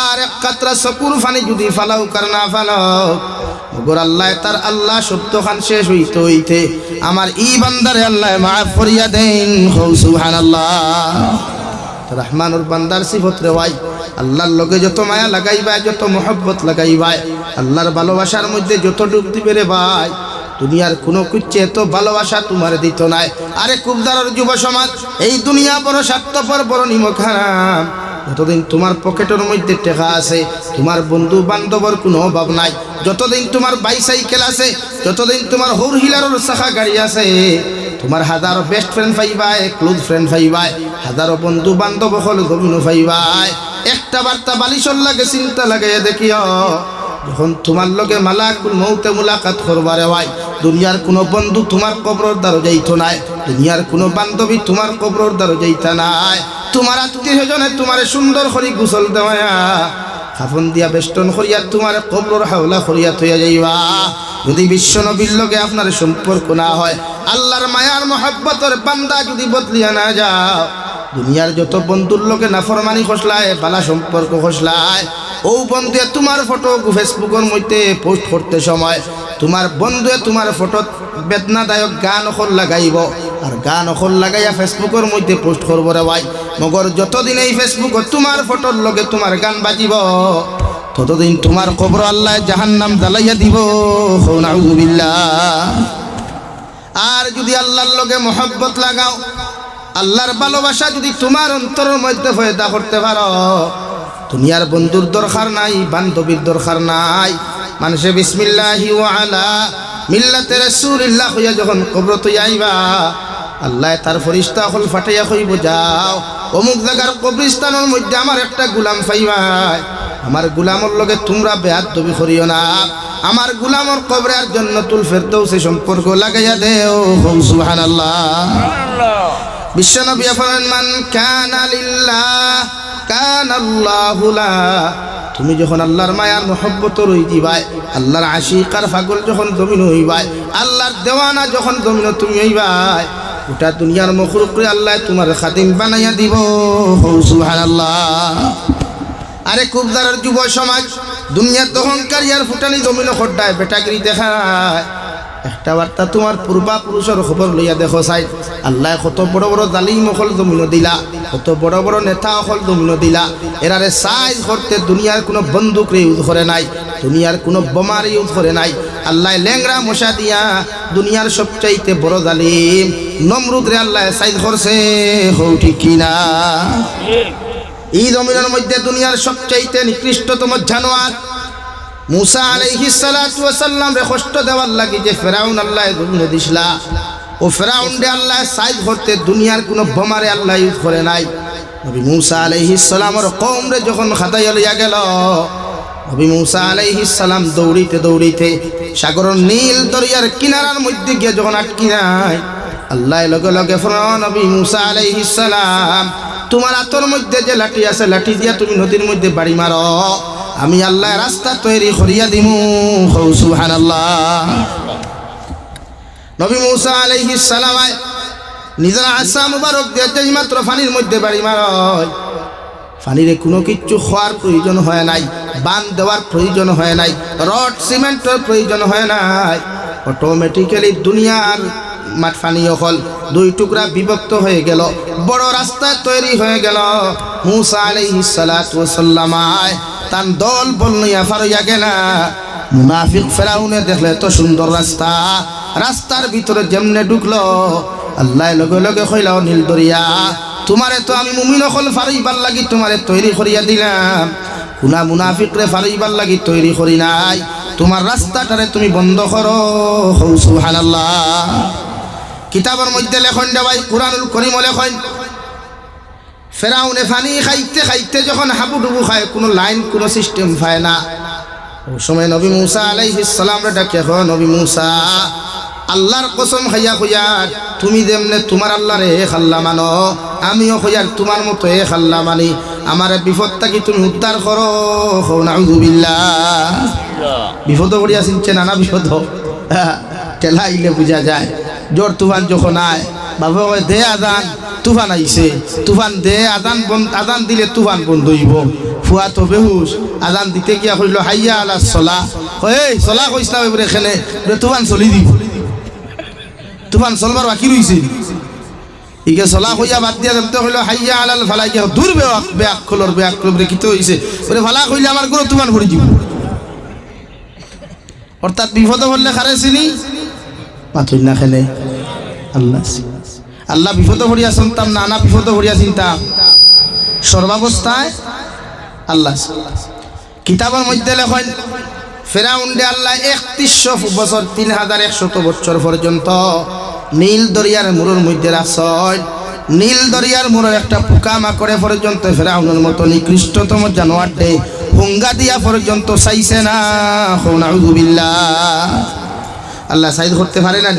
আর এক কাতরা চকুর ফানি যদি ফালাও কার না ফালাও, মগর আল্লাহ তার আল্লাহ শব্দ খান শেষ হইতে হইতে আমার ই বান্দারে আল্লাহ মাফ করিয়া দেন। সুবহানাল্লাহ। রহমানুর বান্দার সিফত রে ভাই, আল্লাহর লগে যত মায়া লাগাইবা, যত মোহব্বত লাগাইবা, আল্লাহর ভালোবাসার মধ্যে যত ডুব দিবে রে ভাই, দুনিয়ার কোনো কিচ্ছু এত ভালোবাসা তোমার দিত নাই। আরে কুবদারের যুব সমাজ, এই দুনিয়া বড় স্বার্থপর, বড় নিমক হারাম। যতদিন তোমার পকেটের মধ্যে টাকা আছে, তোমার বন্ধু বান্ধবর কোনো অভাব নাই, যতদিন তোমার বাইসাইকেল আছে, যতদিন তোমার হোর হিলারের চাকা গাড়ি আছে, তোমার হাজারো বেস্ট ফ্রেন্ড পাইবাই, ক্লোজ ফ্রেন্ড পাইবাই, হাজারো বন্ধু বান্ধব হল জমিনও পাইবাই। একটা বার্তা বালিশর লাগে চিন্তা লাগে দেখিও, যখন তোমার লগে মালাকুল মউতে মুলাকাত করবারে ভাই, দুনিয়ার কোনো বন্ধু তোমার কবরের দ্বারা যাইতো নাই, দুনিয়ার কোনো বান্ধবী তোমার কবরের দ্বারা যাইতা নাই। তোমার আত্মীয় স্বজনে তোমার সুন্দর করে গোসল দেওয়া, কাফন দিয়া বেষ্টন করিয়া তোমার কবরের হাওলা করিয়া থইয়া যাইবা। যদি বিশ্ব নবীর লগে আপনার সম্পর্ক না হয়, আল্লাহর মায়ার মহব্বতের বান্দা যদি বদলিয়া না যাও, দুনিয়ার যত বন্ধুর লগে নাফরমানি খসলায়, বালা সম্পর্ক খসলায়, ও বন্ধুয়ে তোমার ফটো ফেসবুকের মধ্যে পোস্ট করতে সময় তোমার বন্ধুয়ে তোমার ফটো বেদনাদায়ক গান অখর লাগাইব, আর গান অখর লাগাইয়া ফেসবুকের মধ্যে পোস্ট করবো রে ভাই, মগর যতদিন এই ফেসবুক তোমার ফটোর লগে তোমার গান বাজিব, ততদিন তোমার কবর আল্লাহ জাহান্নাম জ্বালাইয়া দিব। নাউযুবিল্লাহ। আর যদি আল্লাহর লগে মহব্বত লাগাও, আল্লাহর ভালোবাসা যদি তোমার অন্তরের মধ্যে পয়দা করতে পারো, দুনিয়ার বন্ধুর দরকার নাই, বান্ধবীর দরকার নাই। মানুষে বিসমিল্লাহি ওয়া আলা মিল্লাতে রাসূলিল্লাহ হইয়া যখন কবরতে আইবা, আল্লাহ তার ফেরেশতা হল ফাটাইয়া কইব, যাও অমুক জায়গার কবরস্থানের মধ্যে আমার একটা গোলাম পাইবাই, আমার গোলামর লগে তোমরা বেয়াদবি করিও না, আমার গোলামর কবরের জান্নাতুল ফেরদৌসে সম্পর্ক লাগাইয়া দেও। সুবহানাল্লাহ। বিশ্বনবী ফরমান, মান কানা লিল্লাহ কানাল্লাহু লা, তুমি যখন আল্লাহর মায়ার মহব্বত রই দিবাই, আল্লাহর আশিকার পাগল যখন জমিন হইবাই, আল্লাহর দেওয়ানা যখন জমিন তুমি হইবাই, গোটা দুনিয়ার মখলুক করে আল্লাহ তোমার খাদিম বানাইয়া দিব। সুবহানাল্লাহ। আরে কুবদারের যুব সমাজ দুনিয়ার অহংকার ইয়ার ফুটানি জমিন খড্ডায় বেটাগিরি দেখায়। একটা বার্তা তোমার পূর্বাপুরুষের খবর লইয়া দেখো সাই, আল্লাহ কত বড় বড় জালিম অকল জমিন দিলা, কত বড় বড় নেতা অকল জমিন দিলা। এরারে সাইজ করতে দুনিয়ার কোনো বন্দুক ইউজ করে নাই, দুনিয়ার কোনো বোমার ইউজ করে নাই। আল্লাহ ল্যাংরা মশা দিয়া দুনিয়ার সবচাইতে বড় জালিম নমরুদ রে আল্লাহ সাইজ করছে। হৌ ঠিক কিনা? এই জমিনের মধ্যে দুনিয়ার সবচাইতে নিকৃষ্টতম জানোয়ার মুসা আলাইহিস সালাতু ওয়াস সালাম রে কষ্ট দেওয়ার লাগি যে ফেরাউন আল্লাহ জমিন দিছলা, ও ফেরাউন রে আল্লাহ সাইজ করতে দুনিয়ার কোনো বোমারে আল্লাহ ইউজ করে নাই। নবী মুসা আলাইহিস সালামের কওম রে যখন খাতায় লইয়া গেল, নবী মুসা আলাইহিস সালাম দৌড়িতে দৌড়িতে সাগরের নীল দরিয়ার কিনারার মধ্যে গিয়ে যখন আটকি নাই, আল্লাহ লগে লগে ফেরাউন নবী মুসা আলাইহিস সালাম তোমার হাতের মধ্যে যে লাঠি আছে, লাঠি দিয়া তুমি নদীর মধ্যে বাড়ি মারো, আমি আল্লাহ রাস্তা তৈরি করিয়া দিমু। সুবহানাল্লাহ। নবী মুসা আলাইহিস সালাম নিজের আসা মুবারক দিয়ে যেই মাত্র পানির মধ্যে বাড়ি মারয়, পানিরে কোনো কিচ্ছু খাওয়ার প্রয়োজন হয় নাই, বাঁধ দেওয়ার প্রয়োজন হয় নাই, রড সিমেন্টের প্রয়োজন হয় নাই। অটোমেটিক্যালি দুনিয়ার মাঠ পানি হল দুই টুকরা বিভক্ত হয়ে গেল, বড় রাস্তা তৈরি হয়ে গেল। মুসা আলাইহিস সালাতু ওয়াস সালাম তান দল বল নিয়া ফারইয়া গেলা। মুনাফিক ফেরাউনে দেখলে তো সুন্দর রাস্তা, রাস্তার ভিতরে যেমনে ঢুকলো, আল্লাহ লগে লগে কইলাও নীল দরিয়া তোমারে তো আমি মুমিন হল ফারইবার লাগি তোমারে তৈরি করিয়া দিলাম, কোনা মুনাফিক রে ফারইবার লাগি তৈরি করি নাই, তোমার রাস্তাটারে তুমি বন্ধ করো। সুবহানাল্লাহ। কিতাবের মধ্যে লেখন দেওয়াই কুরআনুল কারীম লেখন ফেরাউনে পানি খাইতে খাইতে যখন হাবুডুবু খায়, কোনো লাইন কোনো সিস্টেম পায় না, ওই সময় নবী মুসা আলাইহিস সালাম রে ডাকে, নবী মুসা আল্লাহর কসম খাইয়া কইয়ার তুমি যেমনে তোমার আল্লাহরে এক আল্লাহ মানো, আমিও কইয়ার তোমার মতো এক আল্লাহ মানি, আমার বিপদটা কি তুমি উদ্ধার করো। নাউযুবিল্লাহ। বিপদ করিয়া চিনছে না, না বিপদ টেলা আইলে বুঝা যায়। জোর তুফান যখন আয়, বাবা দে আজান, তুফান আইছে, তুফান দে আজান বন্ধ, আজান দিলে তুফান বন্ধ হইব। ফুয়া তো বেহুশ, আজান দিতে গিয়া কইল হাইয়া আলাস সলা, এই সলা কইস না এবারে এখানে তুফান চলি দিব, তুফান চলবার বাকি রইছে। ইকে সলা কইয়া বাদ দিয়া দেবতে কইল হাইয়া আলাল ফালা, গিয়া দূর বেয়াক খোলর বেয়াক খোলরে কিতে হইছে, ওরে ফালা কইলে আমার কোনো তুফান পড়ে দিব। অর্থাৎ বিপদ হলে খারে চিনি মাথুই না খেলে আল্লাহ, আল্লাহ বিপদ ভরিয়া শুনতাম না, না বিপদ ভরিয়া চিন্তাম, সর্বাবস্থায় আল্লাহ। কিতাবের মধ্যে লেখেন ফেরাউন দে আল্লাহ ৩১০০ বছর ৩১০০ বছর পর্যন্ত নীল দরিয়ার মুরুর মধ্যে রাখছেন। নীল দরিয়ার মুরুর একটা পোকা মাকড়ে পর্যন্ত ফেরাউনের মতো নিকৃষ্টতম জানোয়ারটে হুঙ্গা দিয়া পর্যন্ত চাইছে না। নাউযুবিল্লাহ। আল্লাহ সাইদ করতে পারে না,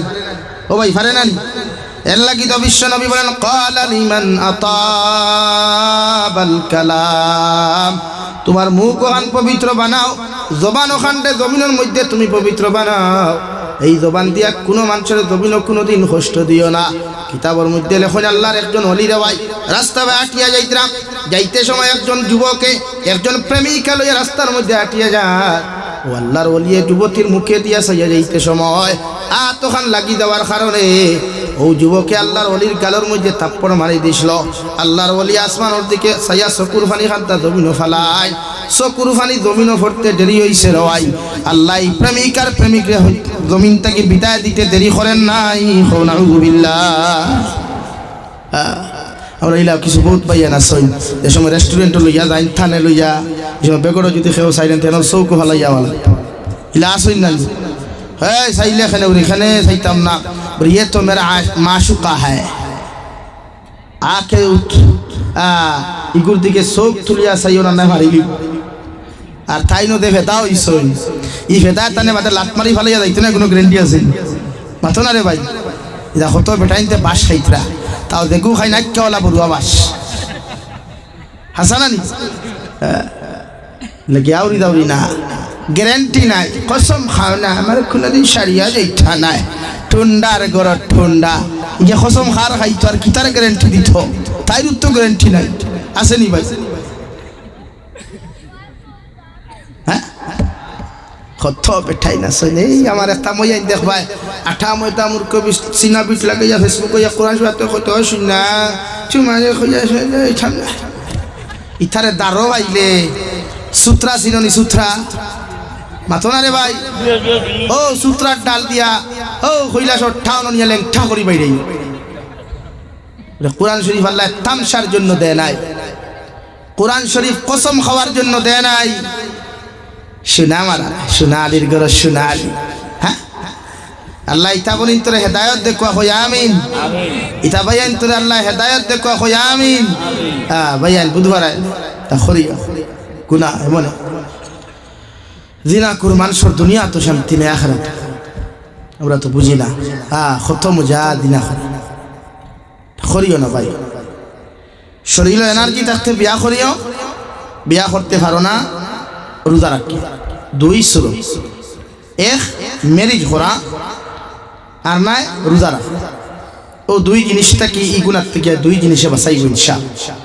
ও ভাই পারে না। এর লাগি তো বিশ্ব নবী বলেন ক্বালা লিমান আতাবাল কালাম, তোমার মুখ ওখান পবিত্র বানাও, জবান ওখানটে জমিনের মধ্যে তুমি পবিত্র বানাও, এই জবান দিয়া কোনো মানুষের জমিনও কোনোদিন কষ্ট দিও না। কিতাবের মধ্যে লেখন আল্লাহর একজন অলি রেওয়াই রাস্তা আটিয়া যাইতাম, যাইতে সময় একজন যুবকে একজন প্রেমিকা লইয়া রাস্তার মধ্যে আটিয়া যায়, ও আল্লাহর ওলিয়ে যুবতীর মুখে দিয়া সাইয়া যাইতে সময় আতখান লাগি দেওয়ার কারণে ও যুবকে আল্লাহর ওলির গালের মধ্যে থাপ্পড় মারি দিছিল। আল্লাহর ওলি আসমানের দিকে সাইয়া চকুর ফানি খান্তা জমিনও ফালাই, চকুর ফানি জমিনও ভরতে দেরি হইছে রওয়াই। আল্লাহ প্রেমিকার প্রেমিকরে জমিন থেকে বিদায় দিতে দেরি করেন নাই। নাউযুবিল্লাহ। আমরা ইলা কিছু বহুত পাইয়া না সই, এ সময় রেস্টুরেন্টে লইয়া যাই, থানে লইয়া, এ সময় বেগড় যদি খেয়েও চাইলেন তেন চৌকো ফালাইয়া বলা ইলা আসই না। হ্যাঁ চাইলে এখানে এখানে চাইতাম না, ये तो मेरा माशुका है, आके उठ ইগুর দিকে চোখ তুলিয়া চাইও না না মারিলি। আর তাই নো দেখে দাও ইসই ই ফেদা তানে মাথা লাত মারি ফালাইয়া যাইতে না, কোনো গ্যারান্টি আছে মাথো না রে ভাই। এটা কত বেটাইনতে বাস খাইতরা, তাও দেখু খাই না কেওলা বড়ুয়া বাস হাসানানি। লাগে আউরি দাউরি না গ্যারান্টি নাই কসম খাও না আমার কোনদিন সারিয়া যাইতা নাই ঠন্ডার গরত ঠন্ডা যে কসম খার খাইতো আর কিতার গ্যারান্টি দিত তাই তো গ্যারান্টি নাই আসেনি ভাই হ্যাঁ কত বেঠাই না শুনে আমার একটা মইয়া দেখবাই আঠা মইতা মূর্খ সিনা বিট লাগে যা ফেসবুকে ইয়া কোরআন শরীফ কত শুনা চুমারে কইয়া ঠান্ডা ইথারে দারো আইলে সূত্রা সিননি সূত্রা মাথো না রে ভাই ও সূত্রার ডাল দিয়া ও কইলা সব ঠাউন নিয়ে লেংঠা করি বাইরে কোরআন শরীফ আল্লাহ তামসার জন্য দেয় নাই কোরআন শরীফ কসম খাওয়ার জন্য দেয় নাই শোনা মারা শোনা আলীর গর শোনা আলী হ্যাঁ আল্লাহ ইতা বলিন তোরে হেদায়ত দেখুয়া হই আমিন ইতা ভাইয়ান তোরে আল্লাহ হেদায়ত দেখুয়া হই আমিন ভাইয়ান বুধবার তা খরিয়া গুনাহ এমন জিনা করে মানুষের দুনিয়া তো শান্তি নেই আখিরাত আমরা তো বুঝি না কত মজা দিনা করিও না ভাই শরীর এনার্জি থাকতে বিয়া করিও বিয়া করতে পারো না রোজা রাখি দুই শুরু এক ম্যারেজ করা আর নাই রোজা রাখা ও দুই জিনিসটা কি ইগুনার থেকে দুই জিনিসে বাঁচাইব ইনশাআল্লাহ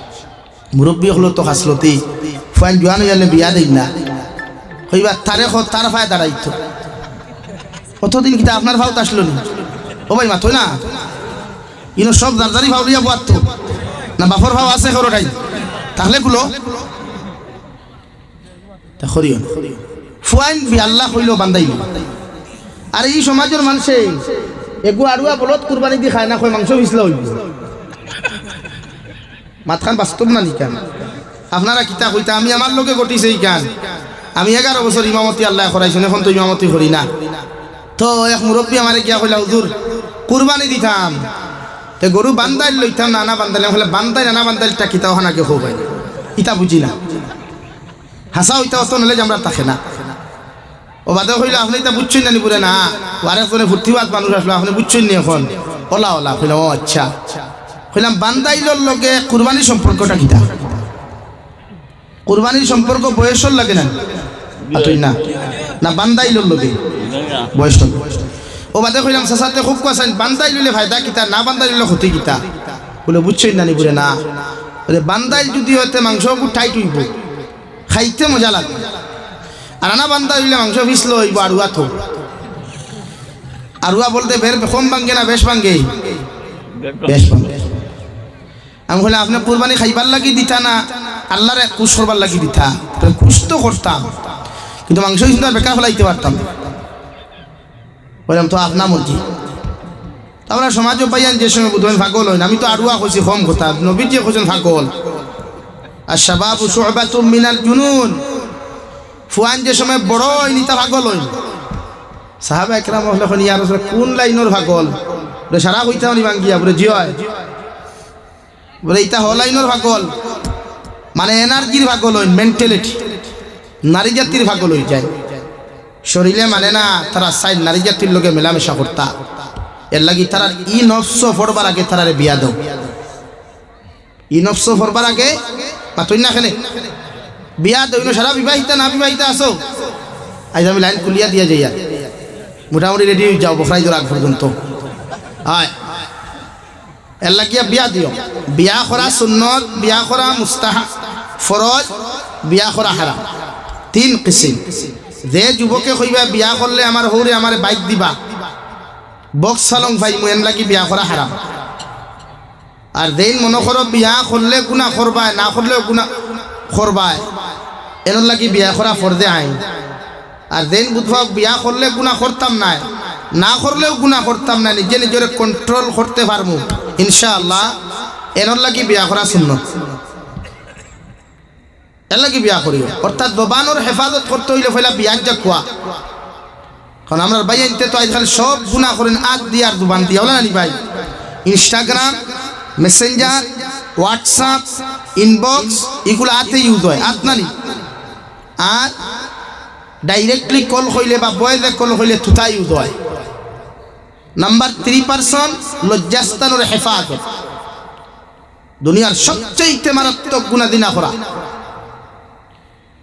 মুরব্বী হলো তো হাসলতি ফাইন জোয়ান হইলে বিয়া দেই না হইবা তারে তার ফায় দাঁড়াইতো কতদিন কিতা আপনার ভাও তো আসলো ও ভাই মাথো না ইনো সব দারদারি ভাও লিয়া বাতো না বাপর ভাও আছে খরটাই তাহলে গুলো তা করিও না ফুয়াইন বি আল্লাহ কইলো বান্দাইল আর এই সমাজের মানুষে এগু আড়ুয়া বলত কুরবানি দি খায় না কই মাংস বিছলা হইব মাতখান বাস্তব না নিকান আপনারা কিতা কইতা আমি আমার লোকে ঘটিছে এই গান আমি 11 বছর ইমামতি আল্লাহ করাইছেন এখন তো ইমামতি করি না তো এক মুরব্বী আমারে গিয়া কইলা হুজুর কুরবানি দিতাম তে গরু বান্দাইল লইতাম না বান্দাইল হলে বান্দাই না বান্দাইলটা কিতা ওখানাকে হবাই ইতা বুঝি না হাসা হইতা অত নলে আমরা তাকে না ও বাদে কইলা আপনি তা বুঝছেন না নিপুরে না আরেকজনে ভর্তিবাদ মানুষ আসলো আপনি বুঝছেন নি এখন ওলা ওলা কইলাম ও আচ্ছা কইলাম বান্দাইলর লগে কুরবানির সম্পর্কটা কিতা কুরবানির সম্পর্ক বয়সর লাগে না আতই না না বান্দাইলর লগে বয়স ও বাদে কইলাম সাসাতে খুব কাছেন বান্দাইল লইলে ফায়দা কিতা না বান্দাইল লইলে ক্ষতি কিতা বলে বুঝছেন না নিপুরে না বলে বান্দাইল যদি হতে মাংস টাইট হইব খাইতে মজা লাগবে আর না বান্দাইলে মাংস পিছলো হইব আড়ুয়া থো আড়ুয়া বলতে বের কম ভাঙ্গে না বেশ ভাঙ্গে বেশ ভাঙ্গে আমি বলে আপনি কুরবানি খাইবার লাগি দিতা না আল্লাহরে খুশ করবার লাগি দিতা খুশ তো করতাম কিন্তু মাংস কিন্তু বেকার ফেলাইতে পারতাম বললাম তো আপনার মর্জি আমরা সমাজও পাইয়ান যে সময় বুধবেন ফাগল হইন আমি তো আড়ুয়া কইছি কম কথা নবীর যে কইছেন ফাগল আর শাবাবু শুবাতুম মিনাল জুনুন ফুয়ান যে সময় বড় হইনি তা ফাগল হইন সাহাবা একরাম হলেন ইয়া রাসূল কোন লাইনের ফাগল বলে সারা কইতা উনি ভাঙ্গিয়া বলে জি হয় বলে ইটা হলাইনের পাগল মানে এনার্জির পাগল হইন মেন্টালিটি নারী জাতির পাগল হয়ে যায় শরীরে মানে না তারা সাইড নারী জাতির লোকে মেলামেশা করতা এর লাগি তারা ই নফস ফরবার আগে তারারে বিয়া দাও ই নফস ফরবার আগে মাতই না খেলে বিয়া দইন সারা বিবাহিতা না বিবাহিতা আসো আজ আমি লাইন খুলিয়া দিয়া যাইয়া মোটামুটি রেডি হয়ে যাও বখরাই জোর আগ পর্যন্ত হয় এর লাগিয়া বিয়া দিও বিয়া করা সুন্নত বিয়া করা মুস্তাহাব ফরজ বিয়া করা হারাম তিন কিসিম যে যুবকে কইবা বিয়া করলে আমার হৌরে আমার বাইক দিবা বক্স সালং ভাই এন লাগি বিয়া করা হারাম আর দেন মনে করো বিয়া করলে গুণা করবায় না করলেও গুণা করবায় এর লাগি বিয়া করা ফরদে আইন আর দেন বুধবা বিয়া করলে গুণা করতাম না না করলেও গুণা করতাম না নিজে নিজের কন্ট্রোল করতে পারবো ইনশাআল্লাহ এর লাগি বিয়া করা সুন্নত এর লাগি বিয়া করিও অর্থাৎ জবানের হেফাজত করতে হইলে ফেলা বিয়া যা কোয়া কারণ আমরা ভাই আনতে তো আজকাল সব গুণা করেন আগ দিয়ে আর জুবান দিয়ে বলে না ভাই ইনস্টাগ্রাম মেসেঞ্জার হোয়াটসঅ্যাপ ইনবক্স এগুলো আতে ইউজ হয় আত নানি আর ডাইরেক্টলি কল হইলে বা বয়েজে কল হইলে থুতা ইউজ হয় নাম্বার 3% লজ্জাস্থানের হেফাজত দুনিয়ার সবচেয়ে মারাত্মক গুনাহ দিনা করা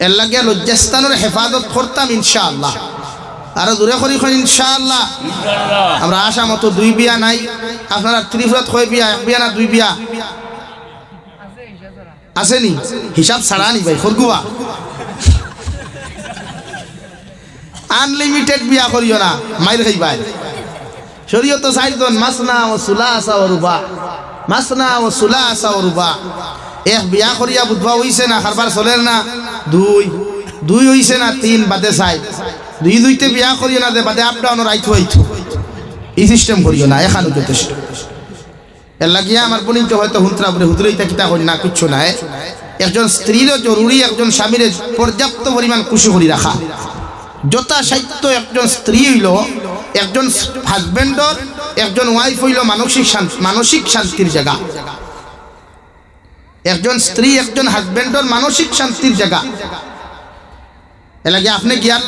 এর লাগে লজ্জাস্থানের হেফাজত করতাম ইনশাআল্লাহ। আরো দূরে করি ইনশাআল্লাহ। ইনশাআল্লাহ আমরা আশা মতো 2 বিয়া নাই, আপনারা ত্রিপুরাত কয় বিয়া, 1 বিয়া না 2 বিয়া আসেনি? হিসাব ছাড়া নি ভাই খরগুয়া। আনলিমিটেড বিয়া করিও না, মাইর খাইবাই। শরীয়ত চাইজন মাসনা ও সুলাসা ও রুবা, মাসনা ও সুলাসা ও রুবা। এক বিয়া করিয়া বুধবা হইছে না, খারবার চলের না। 2 হইছে না 3 বাদে চাই। 2তে বিয়া করিও না, যে বাদে আপ ডাউনের আইথু আইথু এই সিস্টেম করিও না, এখানে যথেষ্ট। এর লাগিয়া আমার বোনিত হয়তো হুন্তরা বলে হুদুরইতা কিতা করি না, কিচ্ছু নাই। একজন স্ত্রীরও জরুরি একজন স্বামীর পর্যাপ্ত পরিমাণ খুশি করি রাখা। যথা সাহিত্য একজন স্ত্রী হইল একজন হাজবেন্ডর, একজন ওয়াইফ হইল মানসিক শান্তির জায়গা। একজন স্ত্রী একজন হাজবেন্ডর মানসিক শান্তির জায়গা। এর লাগে আপনি গিয়াল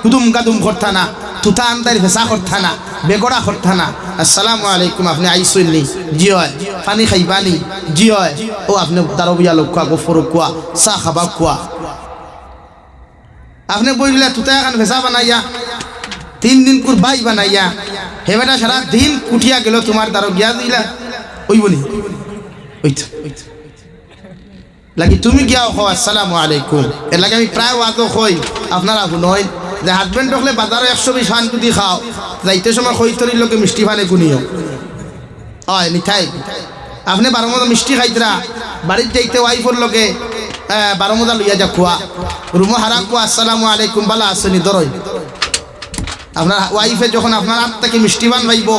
কুদুম কাদুম করতা না, তুতা আন্দার ভেসা করতা না, বেগড়া করতা না। আসসালামু আলাইকুম, আপনি আইসইনি? জি হয়। পানি খাইবানি? জি হয়। ও আপনি দারবিয়া লোক কোয়া, গোফর কোয়া, চাহ খাবা কোয়া। আপনি বইলে তুতা এখন ভেসা বানাইয়া 3 দিন কুর বাই বানাইয়া হেবেটা সারা দিন কুটিয়া গেল, তোমার দারো গিয়া দিলা ওই বলি ওইটা লাগি তুমি গিয়া কো আসসালামু আলাইকুম। এর লাগে আমি প্রায় ওয়াদও কই আপনারা শুনই যে হাজবেন্ড হলে বাজারে 120 ফান যদি খাও, যাইতে সময় খৈতরির লোকে মিষ্টি ফানে কুনিও হয় মিঠাই। আপনি 12 মজা মিষ্টি খাইতরা, বাড়ির যাইতে ওয়াইফর লোকে 12 মজা লইয়া যা খোয়া, রুমো হারা কোয়া আসসালামু আলাইকুম বালা আসেনি দরই। আপনার ওয়াইফে যখন আপনার হাত থেকে মিষ্টি বান ভাইব,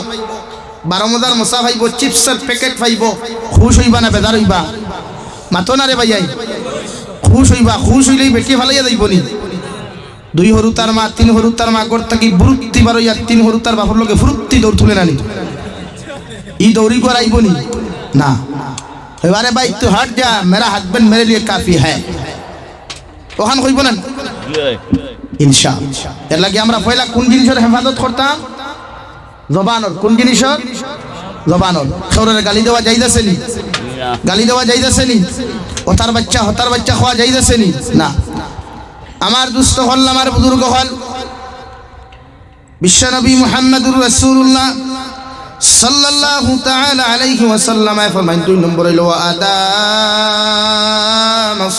12 মজার মশা ভাইব, চিপসের প্যাকেট ভাইব, খুশ হইবা না বেদার হইবা? মাতো না রে ভাইয়াই, খুশ হইবা। খুশ হইলেই বেটি ফালাইয়া যাইব নি? 2 হরুতার মা 3 হরুতার মা গড় থাকি বুরুত্তি বারইয়া 3 হরুতার বাপর লোকে ফুরুত্তি দৌড় তুলে নানি, ই দৌড়ি করে আইব নি? না। এবারে ভাই তুই হট যা, মেরা হাজবেন্ড মেরে লিয়ে কাফি হ্যায়, ওখান কইব না ইনশাআল্লাহ। এর লাগে আমরা পয়লা কোন জিনিসের হেফাজত করতাম? জবানর। কোন জিনিসের? জবানর। খৌরের গালি দেওয়া যাইতাছে নি? গালি দেওয়া যাইতাছে নি? হতার বাচ্চা খাওয়া যাইতাছে নি? না। আমার দুস্থ হল, আমার বুজুর্গ হল, বিশ্বনবী মুহাম্মদুর রাসূলুল্লাহ সাল্লাল্লাহু তাআলা আলাইহি ওয়াসাল্লাম ফরমান 2 নম্বর হলো আদামাস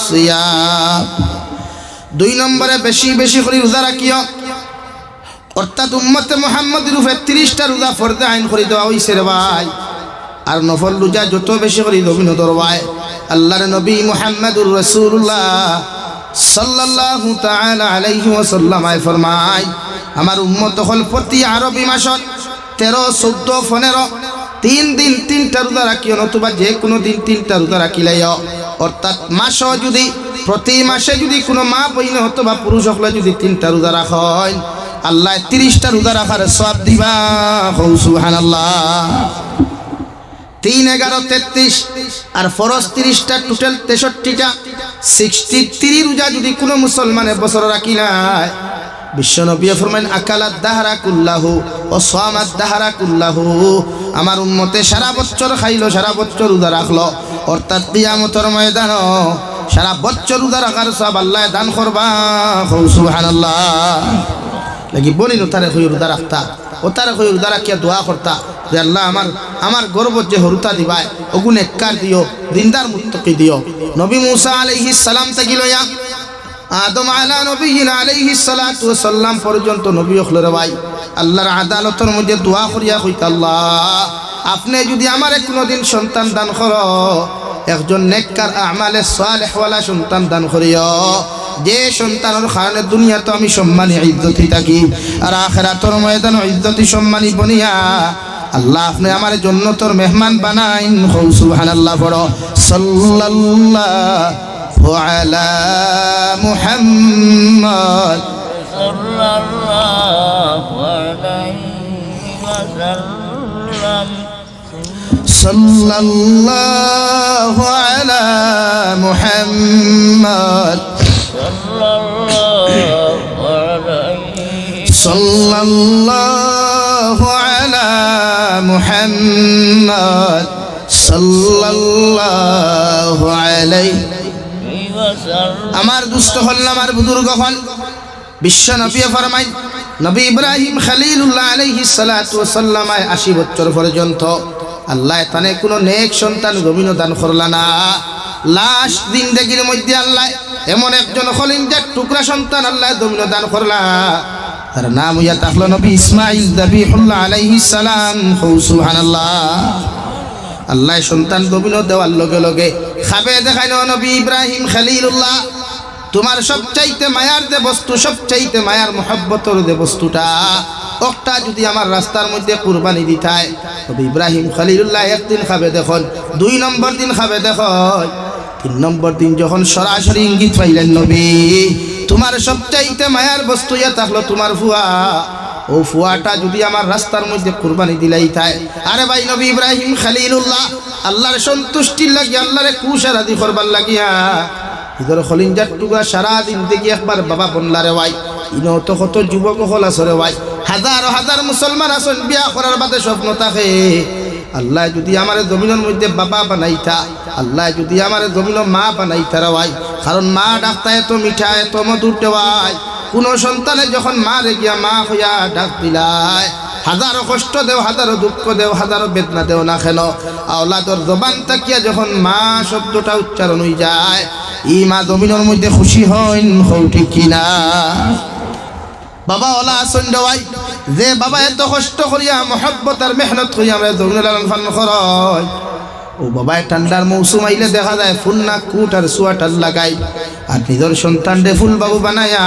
সিয়াম। 2 নম্বরে বেশি বেশি করে রোজা রাখিও। অর্থাৎ উম্মতে মুহাম্মদের উপরে 30টা রোজা ফরজে আইন করে দেওয়া হইছে রে ভাই। আর নফল রোজা যত বেশি করে দমিন দরবায় আল্লাহর নবী মুহাম্মদুর রাসূলুল্লাহ সাল্লাল্লাহু তাআলা আলাইহি ওয়াসাল্লাম ফরমায়, আমার উম্মত হল প্রতি আরবি মাসত 13, 14, 15 3 দিন 3টা রোজা রাখিও, নতুবা যে কোনো দিন 3টা রোজা রাখিলাইও। অর্থাৎ মাস যদি প্রতি মাসে যদি কোনো মা বইন অথবা পুরুষ হলে যদি 3টা রোজা রাখেন, আল্লাহ 30টা রোজা রাখার সওয়াব দিবা। সুবহানাল্লাহ। 3, 11, 33 আর ফরজ 30টা, টোটাল 63টা, 63 রোজা যদি কোনো মুসলমানের বছর রাখি নাই, বিশ্বনবী ফরমান আকালাত দাহরা কুল্লাহু ও সামাত দাহরা কুল্লাহু, আমার উম্মতে সারা বছর খাইলো, সারা বছর রোজা রাখলো। অর্থাৎ কিয়ামতের ময়দানে সারা বছর রোজা রাখার সওয়াব আল্লাহ দান করবা। সুবহানাল্লাহ। লাগি বলিন তারে কই রোজা রাখতা, ও তারে কই রোজা রাখিয়া দোয়া করতা যে আল্লাহ আমার গর্ব যে হরুতা দিবাই ওগুন এককার দিও, দিনদার মুত্তাকি দিও। নবী মুসা আলাইহিস সালাম থেকে লইয়া আদম আলা নবীনা আলাইহিস সালাতু ওয়াস সালাম পর্যন্ত নবী হলরে ভাই আল্লাহর আদালতের মধ্যে দোয়া করিয়া কইতা, আল্লাহ আপনি যদি আমারে কোনোদিন সন্তান দান করো, একজন নেককার আমালে সালেহ ওয়ালা সন্তান দান করিও, যে সন্তানের কারণে দুনিয়াতে আমি সম্মানী ইজ্জতি থাকি, আর আখিরাতের ময়দানে ইজ্জতি সম্মানী বনিয়া আল্লাহ আপনি আমার জান্নাতের মেহমান বানাইন। সুবহানাল্লাহ। পড়ো সাল্লাল্লাহু আলা মুহাম্মদ সাল্লাল্লাহু আলাইহি ওয়াসাল্লাম। সাল্লাল্লাহু আলা মুহাম্মদ সাল্লাল্লাহু আলা মুহাম্মদ সাল্লাল্লাহু আলাইহি وسلم আমার দুস্থ হল আমার বুজুর্গ হল বিশ্ব নবী ফরমাই নবী ইব্রাহিম খলিলুল্লাহ আলাইহিস সালাতু ওয়াস সালাম 80 বছর পর্যন্ত আল্লাহ তানে কোনো নেক সন্তান জমিন দান করলা না। লাস্ট জিন্দেগীর মধ্যে আল্লাহ এমন একজন খলিলজার টুকরা সন্তান আল্লাহ জমিন দান করলা, তার নাম হইয়া থাকলো নবী ইসমাঈল যাবিহুল্লাহ আলাইহিস সালাম। সুবহানাল্লাহ। আল্লাহ সন্তান জমিন দেওয়ার লগে লগে খাবে দেখাইলো নবী ইব্রাহিম খলিলুল্লাহ তোমার সবচাইতে মায়ার যে বস্তু, সবচাইতে মায়ার মহব্বতর যে বস্তুটা ওটা যদি আমার রাস্তার মধ্যে কুরবানি দিতায়, তবে ইব্রাহিম খলিলুল্লাহ একদিন খাবে দেখুন, 2 নম্বর দিন খাবে দেখুন, 3 নম্বর দিন যখন সরাসরি ইঙ্গিত পাইলেন নবী তোমার সবচাইতে মায়ার বস্তু ইয়া থাকলো তোমার ফুয়া, ও ফুয়াটা যদি আমার রাস্তার মধ্যে কুরবানি দিলাই তাই। আরে ভাই নবী ইব্রাহিম খলিলুল্লাহ আল্লাহর সন্তুষ্টির লাগিয়া আল্লাহরে কুশারাদি করবার লাগিয়া ইদর খলিঞ্জার টুকরা সারা দিন থেকে একবার বাবা বনলারে ভাই ইনো তো কত যুবক হল আসরে ভাই, হাজার হাজার মুসলমান আসন বিয়া করার বাদে স্বপ্ন থাকে আল্লাহ যদি আমার জমিনের মধ্যে বাবা বানাইতা, আল্লাহ যদি আমার জমিন মা বানাইতা রে ভাই, কারণ মা ডাকতা এত মিঠা এত মধুর দেওয়ায় কোন সন্তানে যখন মা রে গিয়া মা হইয়া ডাক দিলায় হাজারো কষ্ট দেও, হাজারো দুঃখ দেও, হাজারো বেদনা দেও না কেন, আওলাদর জবান তাকিয়া যখন মা শব্দটা উচ্চারণ হয়ে যায় ই মা জমিনের মধ্যে খুশি হইন, হও ঠিক কিনা? বাবা ওলা আসন দেওয়াই যে বাবা এত কষ্ট করিয়া মহব্বত আর মেহনত করিয়া আমরা জমিনের লালন পালন করাই, ও বাবা ঠান্ডার মৌসুম আইলে দেখা যায় ফুল না কুট আর সোয়াটার লাগাই আর নিজের সন্তান রে ফুল বাবু বানায়া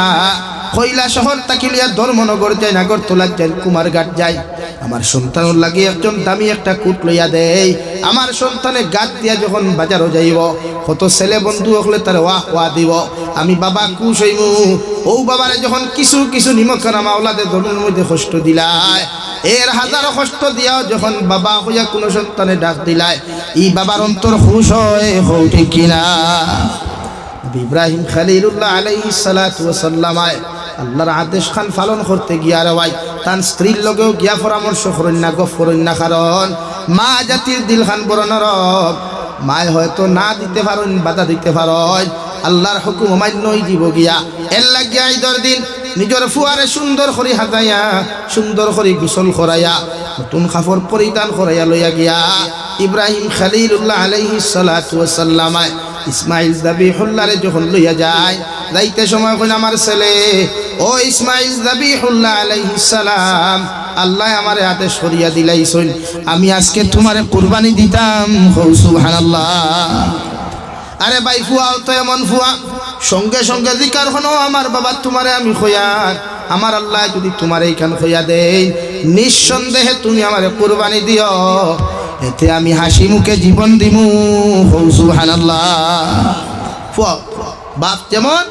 কইলা শহর তাকিলিয়া ধর্মনগর যায়, নাগরতলা যায়, কুমারঘাট যায়, আমার সন্তানের লাগি একজন দামি একটা কুট লইয়া দেয়, আমার সন্তানে গাত দিয়া যখন বাজারও যাইব কত ছেলে বন্ধু হলে তার ওয়াহ ওয়া দিব, আমি বাবা খুশ হইমু। ও বাবারে যখন কিছু কিছু নিমখানা মাওলাদের ধর্মের মধ্যে কষ্ট দিলায়, এর হাজারো কষ্ট দিয়াও যখন বাবা হইয়া কোনো সন্তানে ডাক দিলায় ই বাবার অন্তর খুশ হয়, হও ঠিক কিনা? ইব্রাহিম খলিলুল্লাহ আলাইহিস সালাতু ওয়াস সালাম আল্লাহর আদেশ খান পালন করতে গিয়া রে ভাই তার স্ত্রীর লগেও গিয়া পরামর্শ করেন না, গফ করেন না, কারণ মা জাতির দিল খান বড় নরম, মায় হয়তো না দিতে পারেন বাধা দিতে পারেন, আল্লাহর হুকুম অমান্যই দিব গিয়া এর লাগিয়া ঈদের দিন নিজের ফুয়ারে সুন্দর করে হাতাইয়া সুন্দর করে গোসল করাইয়া নতুন কাপড় পরিধান করাইয়া লইয়া গিয়া ইব্রাহিম খলিলুল্লাহ আলাইহিস সালাতু ওয়াস সালাম ইসমাঈল যাবিহুল্লাহরে যখন লইয়া যায়, যাইতে সময় কইন আমার ছেলে ও ইসমাঈল যাবিহুল্লাহ আলাইহিস সালাম আল্লাহ আমারে আদেশ করিয়া দিলাইছেন আমি আজকে তোমারে কুরবানি দিতাম, হও সুবহানাল্লাহ। আরে ভাই ফুয়া তো এমন ফুয়া সঙ্গে সঙ্গে জিকার হনো আমার বাবা তোমারে আমি খোয়ার, আমার আল্লাহ যদি তোমার এইখান খোয়া দেই নিঃসন্দেহে তুমি আমারে কুরবানি দিও, এতে আমি হাসি মুখে জীবন দিমু, হও সুবহানাল্লাহ। ফুয়া বাপ যেমন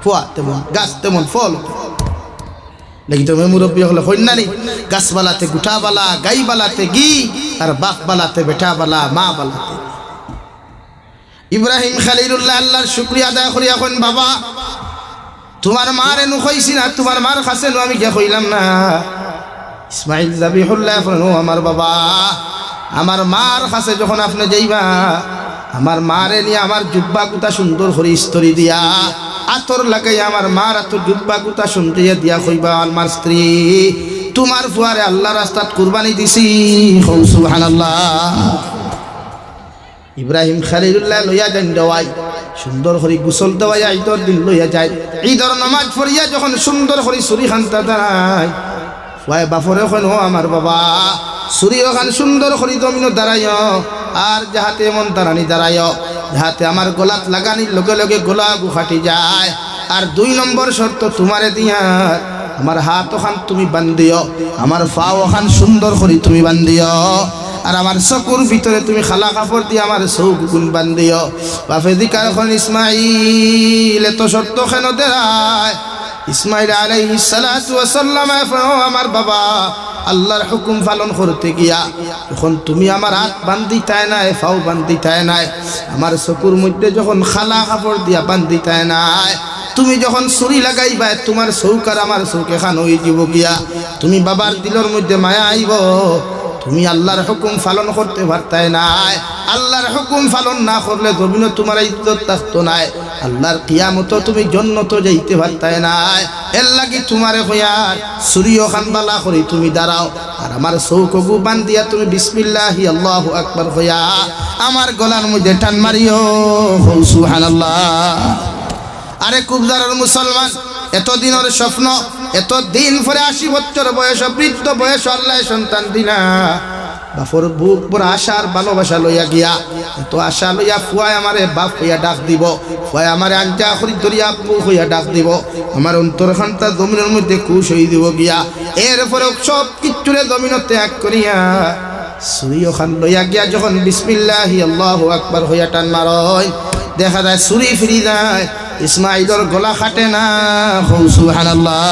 ফুয়া তেমন গাছ তেমন ফল, লেকিন তুমি মুরব্বী হলে হইনানি গাছবালাতে গুঠাবালা, গাইবালাতে গি আর বাপ বালাতে বেটাবালা, মা বালাতে। ইব্রাহিম খলিলুল্লাহ আল্লাহর শুকরিয়া আদায় করি এখন বাবা তোমার মার এনু কইছি না, তোমার মার কাছে আমি কে কইলাম না। ইসমাঈল যাবিহুল্লাহ ও আমার বাবা আমার মার কাছে যখন আপনি যাইবা আমার মারে নিয়ে আমার জুব্বা কুতা সুন্দর করে ইস্তরি দিয়া আতর লাগাই আমার মার আতর জুব্বা কুতা সুন্দর দিয়া কইবা আমার স্ত্রী তোমার ফুয়ারে আল্লাহ রাস্তাত কুরবানি দিছি, হও সুবহানাল্লাহ। ইব্রাহিম খলিলুল্লাহ লইয়া যান দেওয়াই সুন্দর করে গোসল দেওয়াই ঈদের দিন লইয়া যায়, ঈদের নামাজ পড়িয়া যখন সুন্দর করে ছুরি খান্তা দাঁড়ায় ফুয়ায় বাফরে কইন ও আমার বাবা ছুরি ওখান সুন্দর করে জমিন দাঁড়ায় আর যাহাতে এমন দাঁড়ানি দাঁড়ায় যাহাতে আমার গোলাত লাগানির লগে লগে গোলা গুখাটি যায়, আর 2 নম্বর শর্ত তোমারে দিয়া আমার হাত ওখান তুমি বান্ধিও, আমার পা ওখান সুন্দর করে তুমি বান্ধিও, আর আমার চকুর ভিতরে তুমি খালা কাপড় দিয়ে আমার চৌক গুণ বান্ধিও। বাপে দিকার এখন ইসমাঈল এত শর্ত কেন দেয়? ইসমাঈল আলাইহিস সালাতু ওয়াস সালাম আমার বাবা আল্লাহর হুকুম পালন করতে গিয়া যখন তুমি আমার হাত বান্ধিতায় নাই, ফাও বান্ধিতায় নাই, আমার চকুর মধ্যে যখন খালা কাপড় দিয়া বান্ধিতায় নাই, তুমি যখন ছুরি লাগাইবা তোমার চৌক আর আমার চৌক এখান হয়ে যাব গিয়া, তুমি বাবার দিলের মধ্যে মায়া আইব, তুমি আল্লাহর হুকুম পালন করতে পারতাই নাই। আল্লাহর হুকুম পালন না করলে জমিনে তোমার ইজ্জত থাকতো নাই। আল্লাহর কিয়ামত তুমি জন্নত যাইতে পারতাই নাই। এর লাগি তোমারে হইয়ার সূর্য খানবালা করি তুমি দাঁড়াও, আর আমার চৌকগু বান্ধিয়া তুমি বিসমিল্লাহি আল্লাহু আকবার হইয়া আমার গলার মধ্যে টান মারিও, সুবহানাল্লাহ। আরে কুবজারের মুসলমান, এতদিনের স্বপ্ন, এতদিন পরে 80 বছর বয়স, বৃদ্ধ বয়স আল্লাহ সন্তান দিনা। বাপর বুক বড় আশার ভালোবাসা লইয়া গিয়া, এত আশা লইয়া ফুয়ায় আমারে বাপ হইয়া ডাক দিব, ফুয়ায় আমারে আঞ্জা খরি ধরিয়া আপু হইয়া ডাক দিব, আমার অন্তরখানটা জমিনের মধ্যে খুশ হয়ে দিব গিয়া। এরপরে সব কিচ্ছুরে জমিন ত্যাগ করিয়া সূর্য খান লইয়া গিয়া যখন বিসমিল্লাহি আল্লাহু আকবার হইয়া টান মারয়, দেখা যায় ছুরি ফিরি যায়, ইসমাইলের গলা কাটে না, সুবহানাল্লাহ।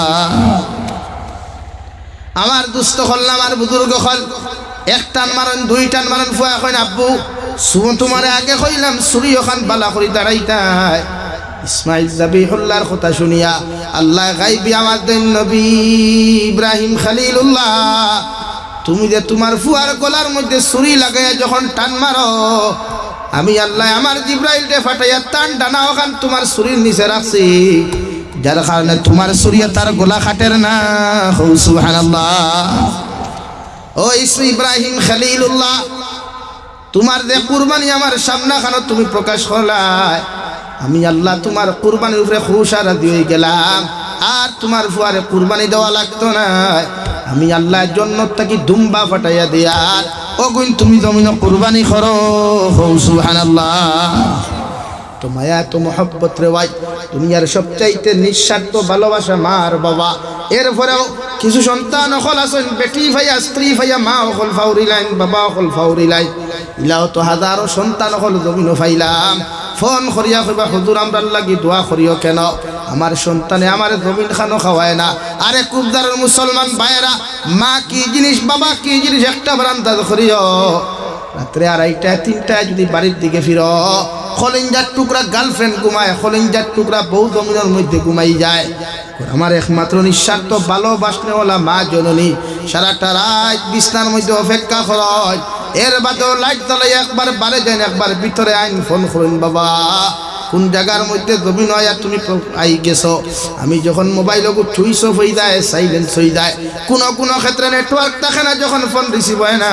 আমার দুস্থ হল না, আমার বুজুর্গ হল, এক টান মারন, দুই টান মারন, ফুয়া কইন আব্বু তোমারে আগে কইলাম ছুরি ওখান বালা করি দাঁড়াইতাই। ইসমাইল জাবিহুল্লাহর কথা শুনিয়া আল্লাহ গাইবি আমার দেন নবী ইব্রাহিম খলিলুল্লাহ, তুমি যে তোমার ফুয়ার গলার মধ্যে ছুরি লাগাইয়া যখন টান মারো, আমি আল্লাহ আমার জিব্রাইলকে ফাটাইয়া টান ডানা ওখান তোমার ছুরির নিচে রাখছি, যার কারণে তোমার ছুরিয়া তার গলা কাটের না, সুবহানাল্লাহ। ও ইব্রাহিম খলিলুল্লাহ, তোমার যে কুরবানি আমার সামনা খানো তুমি প্রকাশ করলাই, আমি আল্লাহ তোমার কুরবানির উপরে খুশ আর রাজি হয়ে গেলাম, আর তোমার ফুয়ারে কুরবানি দেওয়া লাগতো না, আমি আল্লাহ জন্নত থেকে দুম্বা ফাটাইয়া দিয়ার ওগুন তুমি জমিন কুরবানি করো, সুবহানাল্লাহ। তো মায়া তো মোহব্বত রে ভাই, দুনিয়ার সবচাইতে নিঃস্বার্থ ভালোবাসা মা আর বাবা। এরপরেও কিছু সন্তান অকল আছেন, বেটি ভাইয়া স্ত্রী ভাইয়া মা অকল ফাউরি লাইন, বাবা অকল ফাউরি লাইন, ইলাও তো হাজারো সন্তান অকল জমিনও ফাইলাম, ফোন করিয়া কইবা হুজুর আমরার লাগি দোয়া করিও কেন, আমার সন্তানে আমার জমিন খানো খাওয়ায় না। আরে কুবদারের মুসলমান ভাইয়েরা, মা কি জিনিস, বাবা কি জিনিস, একটা বারান্দা করিও, রাত্রে 2:30 3টায় যদি বাড়ির দিকে ফিরো, খলিঞ্জার টুকরা গার্লফ্রেন্ড ঘুমায়, খলিঞ্জার টুকরা বউ জমিনের মধ্যে ঘুমাই যায়। আমার একমাত্র নিঃস্বার্থ ভালোবাসনেওয়ালা মা জননী সারাটা রাত বিছনার মধ্যে অপেক্ষা করয়, এর বাদেও লাইট জ্বালাই একবার বারে যান, একবার ভিতরে আইন, ফোন করুন বাবা কোন জায়গার মধ্যে জমিন হয় আর তুমি আই গেছো। আমি যখন মোবাইল সুইচ অফ হয়ে যায়, সাইলেন্স হয়ে যায়, কোনো ক্ষেত্রে নেটওয়ার্ক থাকে না, যখন ফোন রিসিভ হয় না,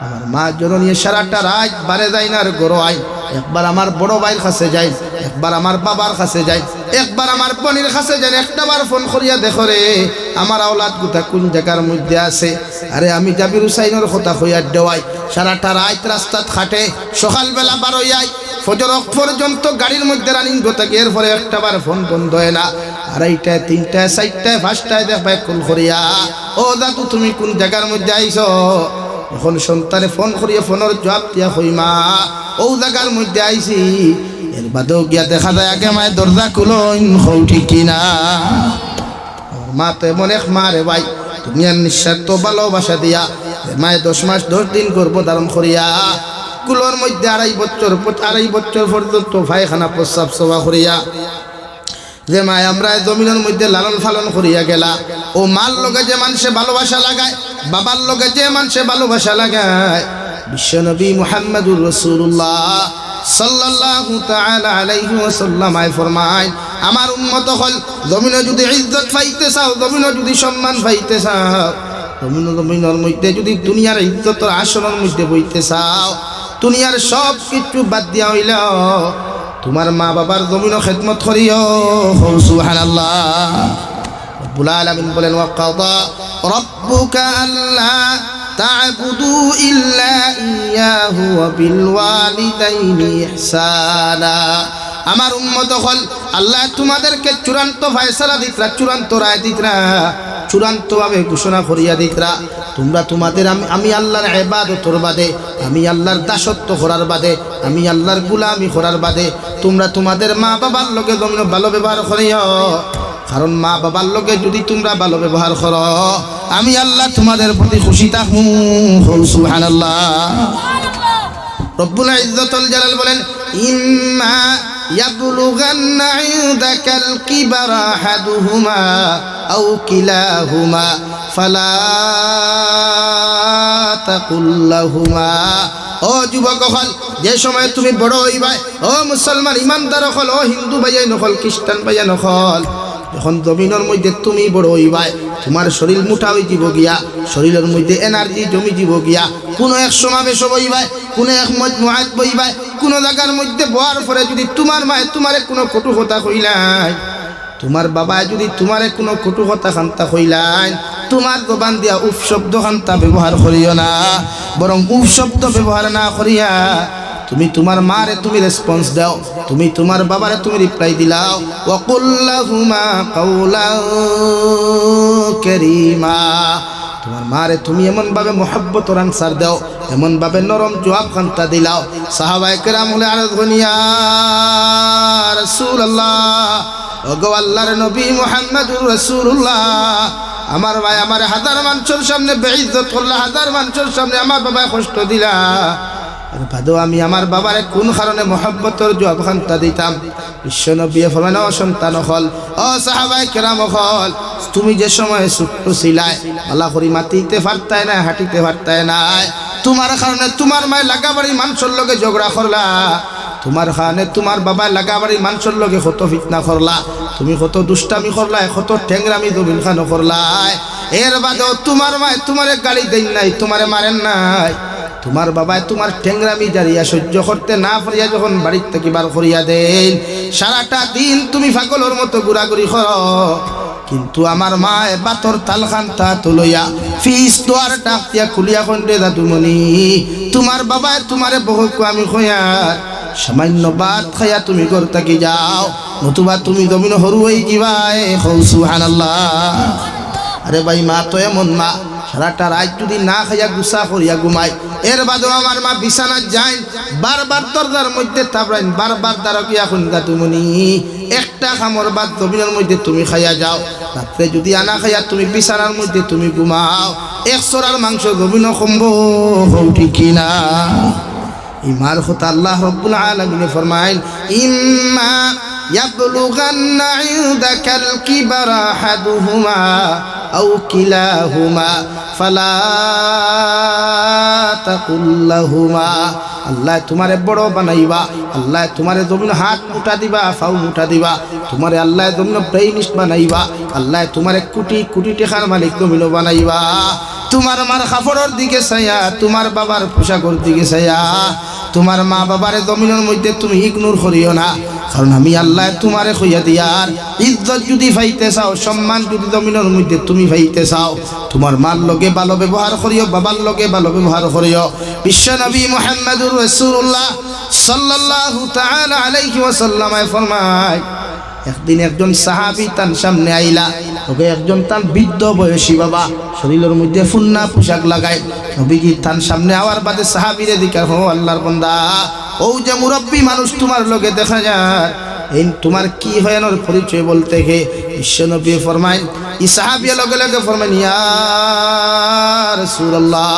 আমার মা জননী সারাটা রাত বারে যায় না আর গরো আই, একবার আমার বড় ভাইয়ের কাছে যাই, একবার আমার বাবার কাছে যাই, একবার আমার বোনের কাছে যাই, একটাবার ফোন করিয়া দেখো রে আমার আওলাদ গুতা কোন জায়গার মধ্যে আছে। আরে আমি জাবির হুসাইনের কথা হইয়া দেওয়াই, সারাটা রাত রাস্তাত খাটে, সকালবেলা বারোয়াই, ফজর পর্যন্ত গাড়ির মধ্যে রানিং গোতাকে, এরপরে একটাবার ফোন বন্ধ হয় না, 2:30 3টায় 4টায় 5টায় দেখবাই কল করিয়া, ও দাদু তুমি কোন জায়গার মধ্যে আইছো, এখন সন্তানে ফোন করিয়া ফোনের জবাব দিয়া হইমা ও জায়গার মধ্যে আইছি, এর বাদেও গিয়া দেখা যায় আগে মায় দরজা খুলইন, হও ঠিক কিনা। মা তো এমন এক মা রে ভাই, তুমি আর নিঃস্বার্থ ভালোবাসা দিয়া মায়ে 10 মাস 10 দিন গর্ভ ধারণ করিয়া কুলোর মধ্যে 2.5 বছর পর্যন্ত পায়খানা প্রস্রাব সভা করিয়া যে মায় আমরা জমিনের মধ্যে লালন ফালন করিয়া গেলা, ও মার লগে যে মানুষে ভালোবাসা লাগায়, বাবার লগে যে মানুষে ভালোবাসা লাগায়, বিশ্বনবী মুহাম্মদুর রাসূলুল্লাহ সাল্লাল্লাহু তাআলা আলাইহি ওয়াসাল্লাম ফরমায়, আমার উম্মত হল জমিনে যদি ইজ্জত পাইতে চাও, জমিনে যদি সম্মান পাইতে চাও, জমিনের মধ্যে যদি দুনিয়ার ইজ্জতের আসনের মধ্যে বইতে চাও, দুনিয়ার সব কিছু বাদ দিয়া হইল তোমার মা বাবার জমিনও খেদমত করিও, সুবহানাল্লাহ। রব্বুল আলামিন বলেন, ওয়া কাদা রাব্বুকা আল্লা তা'বুদু ইল্লা ইয়াহু ওয়া বিল ওয়ালিদাইনি ইহসানা। আমার উম্মত হল আল্লাহ তোমাদেরকে চূড়ান্ত ফয়সালা দিতরা, চূড়ান্ত রায় দিতরা, চূড়ান্তভাবে ঘোষণা করিয়া দিতরা, তোমরা তোমাদের আমি আল্লাহর ইবাদতর বাদে, আমি আল্লাহর দাসত্ব করার বাদে, আমি আল্লাহর গোলামি করার বাদে তোমরা তোমাদের মা বাবার লগে জমিন ভালো ব্যবহার করিও, কারণ মা বাবার লগে যদি তোমরা ভালো ব্যবহার করো, আমি আল্লাহ তোমাদের প্রতি খুশি থাকবো, সুবহানাল্লাহ। রব্বুল ইজ্জতুল জালাল বলেন, ইম্মা ইয়াবলুগান্না ইনদাকাল কিবারা আহাদুহুমা আও কিলাহুমা ফালা তাকুল লাহুমা। ও যুবক হল, যে সময় তুমি বড় হইবাই, ও মুসলমান ইমানদার হল, ও হিন্দু ভাইয়া নকল, খ্রিস্টান ভাইয়া নকল, যখন জমিনের মধ্যে তুমি বড় হইবাই, তোমার শরীর মোটা হয়ে যাব গিয়া, শরীরের মধ্যে এনার্জি জমি যাব গিয়া, কোনো এক সমাবেশ বইবাই, কোনো এক মজমুআত বইবাই, কোনো জায়গার মধ্যে বয়ার পরে যদি তোমার মায়ে তোমারে কোনো কটু কথা কইলাই, তোমার বাবা যদি তোমারে কোনো কটু কথা খান্তা কইলাই, তোমার জবান দিয়া উফ শব্দ খান্তা ব্যবহার করিও না, বরং উফ শব্দ ব্যবহার না করিয়া তুমি তোমার মারে তুমি রেসপন্স দাও, তুমি তোমার বাবারে তুমি রিপ্লাই দিলাও, ওয়াকুল লাহুমা কাওলান কারীমা। তোমার মারে তুমি এমন ভাবে মোহাব্বতের আনসার দাও, এমন ভাবে নরম জবাব খান্তা দিলাও। সাহাবায়ে কেরাম হলে আরজ গনিয়া রাসূলুল্লাহ, ওগো আল্লাহর নবী মুহাম্মদুর রাসূলুল্লাহ, আমার ভাই আমার হাজার মানুষের সামনে বেইজ্জত করলা, হাজার মানুষের সামনে আমার বাবায় কষ্ট দিলা, ভাদো আমি আমার বাবারে কোন কারণে মোহাব্বতের জবাব খান্তা দিতাম। বিশ্বনবী ফরমানো সন্তান হল, ও সাহাবায়ে কেরাম হল, তুমি যে সময় ছোট্ট ছিলাই, আল্লাহ করি মাতিতে পারতাই না, হাঁটিতে পারতাই না, তোমার কারণে তোমার মায় লাগাবাড়ি মানুষের লগে ঝগড়া করলা, তোমার কারণে তোমার বাবা লাগাবাড়ি মানুষের লগে কত ফিতনা করলা, তুমি কত দুষ্টামি করলাই, কত ঠেংরামি জমিন খানো করলাই, এর বাদেও তোমার মায় তোমারে গালি দেন নাই, তোমারে মারেন নাই, তোমার বাবায় তোমার ঠেংরামি জারিয়া সহ্য করতে না পারিয়া যখন বাড়ির থেকে বার করিয়া দেন, সারাটা দিন তুমি পাগলের মতো ঘোরাঘুরি করো, কিন্তু আমার মায় বাতর তালখান্তা তুলইয়া ফিস দোয়ার টাকিয়া খুলিয়া কন্ডে দাদুমণি, তোমার বাবায় তোমারে বহু আমি খয়ার সামান্য বাদ খাইয়া তুমি ঘর থাকি যাও, নতুবা তুমি জমিন হরু হয়ে যাবাই। সুবহানাল্লাহ। আরে ভাই, মা তো এমন মা, সারাটা রাত যদি না খাইয়া গুসা করিয়া ঘুমাই, এর বাদেও আমার মা বিছানা যায়, বারবার দরজার মধ্যে তাবরাইন, বারবার দাঁড়াকিয়া খুন্দা তুমি একটা খামর বাদ জমিনের মধ্যে তুমি খাইয়া যাও, রাত্রে যদি আনা খাইয়া তুমি বিছানার মধ্যে তুমি ঘুমাও, এক সরার মাংস জমিন কমবো, ঠিক কিনা? এই মার কথা আল্লাহ রাব্বুল আলামিন ফরমাইন, ইম্মা ইয়াবলুগান্না ইনদাকাল কিবারা আহাদুহুমা আও কিলাহুমা ফালা তাকুল লাহুমা। আল্লাহ তোমারে বড় বানাইবা, আল্লাহ তোমারে জমিন হাত মুঠা দিবা, ফাউ মুঠা দিবা, তোমারে আল্লাহ জমিন ব্রেইনিস্ট বানাইবা, আল্লাহ তোমারে কোটি কোটি টাকার মালিক জমিন বানাইবা। তোমার মার কাপড়ের দিকে চাইয়া, তোমার বাবার পোশাকের দিকে চাইয়া, তোমার মা বাবার জমিনের মধ্যে তুমি ইগনোর করিও না, কারণ আমি আল্লাহ তোমারে কইয়া দিয়ার ইজ্জত যদি পাইতে চাও, সম্মান যদি জমিনের মধ্যে তুমি পাইতে চাও, তোমার মার লগে ভালো ব্যবহার করিও, বাবার লগে ভালো ব্যবহার করিও। বিশ্ব নবী মুহাম্মদুর রাসূলুল্লাহ সাল্লাল্লাহু তাআলা আলাইহি ওয়াসাল্লাম ফরমায়, একদিন একজন সাহাবী তার সামনে আইলা, ওকে একজন তার বৃদ্ধ বয়সী বাবা, শরীরের মধ্যে ফুন্না পোশাক লাগায়, নবীজি তার সামনে আওয়ার বাদে সাহাবীরে দিকার, হো আল্লাহর বান্দা, ও যে মুরব্বী মানুষ তোমার লগে দেখা যায়, এই তোমার কি হয় ওর পরিচয় বলতে গে বিশ্বনবী ফরমায়, ই সাহাবীর লগে লগে ফরমায়, ইয়া রাসূলুল্লাহ,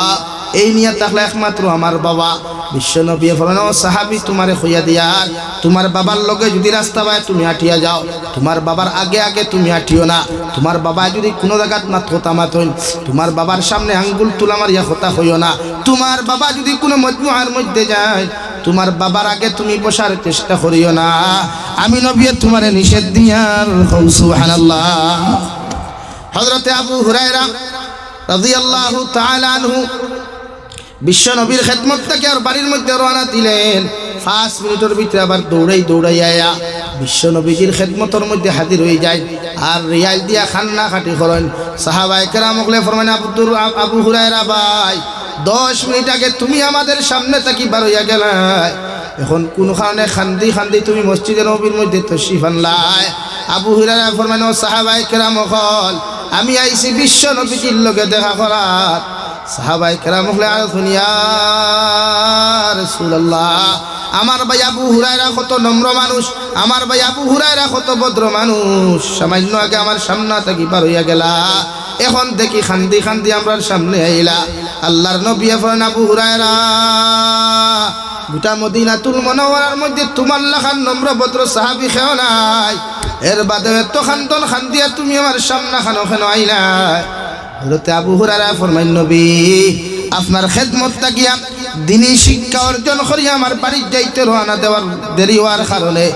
এই নিয়ে থাকলে একমাত্র আমার বাবা। বিশ্বনবী ফরমায়, ও সাহাবী তোমারে কইয়া দিয়ার, তোমার বাবার লগে যদি রাস্তা পায় তুমি হাঁটিয়া যাও, তোমার বাবার আগে আগে তুমি হাঁটিও না, তোমার বাবা যদি কোনো জায়গাত মাত কথা মাত হইন, তোমার বাবার সামনে আঙ্গুল তুলা মারিয়া কথা হইও না, তোমার বাবা যদি কোনো মজমুআর মধ্যে যায়, তোমার বাবার আগে তুমি বসার চেষ্টা করিও না, আমি নবী তোমারে নিষেধ দিয়ার। সুবহানাল্লাহ। হযরতে আবু হুরায়রা রাদিয়াল্লাহু তাআলা আনহু বিশ্ব নবীর খেদমত থেকে আর বাড়ির মধ্যে রওনা দিলেন, 5 মিনিটের ভিতরে আবার দৌড়াই আয়া বিশ্ব নবীজির খেদমতের মধ্যে হাজির হয়ে যায়, আর রিয়াল দিয়া খান্না খাটি করেন। সাহাবায়ে কেরাম বলে ফরমান, আবু হুরায়রা ভাই, 10 মিনিট আগে তুমি আমাদের সামনে থেকে বার হইয়া গেলা, এখন কোন কারণে খান্দি খান্দি তুমি মসজিদে নবীর মধ্যে তশরিফ আনলাই? আবু হুরায়রা ফরমান, ও সাহাবায়ে কেরাম হল, আমি আইছি বিশ্ব নবীজির লগে দেখা করার। সাহাবায়ে কেরাম হলে আর শুনিয়া রাসূলুল্লাহ, আমার ভাই আবু হুরায়রা কত নম্র মানুষ, আমার ভাই আবু হুরায়রা কত ভদ্র মানুষ, সামান্য আগে আমার সামনে থেকে বার হইয়া গেলা, এখন দেখি খান্দি খান্দি আমার সামনে আইলা। আল্লাহর নবী বলেন, আবু হুরায়রা গোটা মদিনাতুল মুনাওয়ারার মধ্যে তোমার লাখান নম্র ভদ্র সাহাবী খেও নাই। এর বাদে এত খান্দন খান্দিয়া তুমি আমার সামনা খানো কেন আইলাই? হযরত আবু হুরায়রা ফরমাইন, নবী আপনার খেদমত তাকিয়া দিনী শিক্ষা অর্জন করিয়া আমার বাড়ির যাইতে রওনা দেওয়ার দেরি হওয়ার কারণে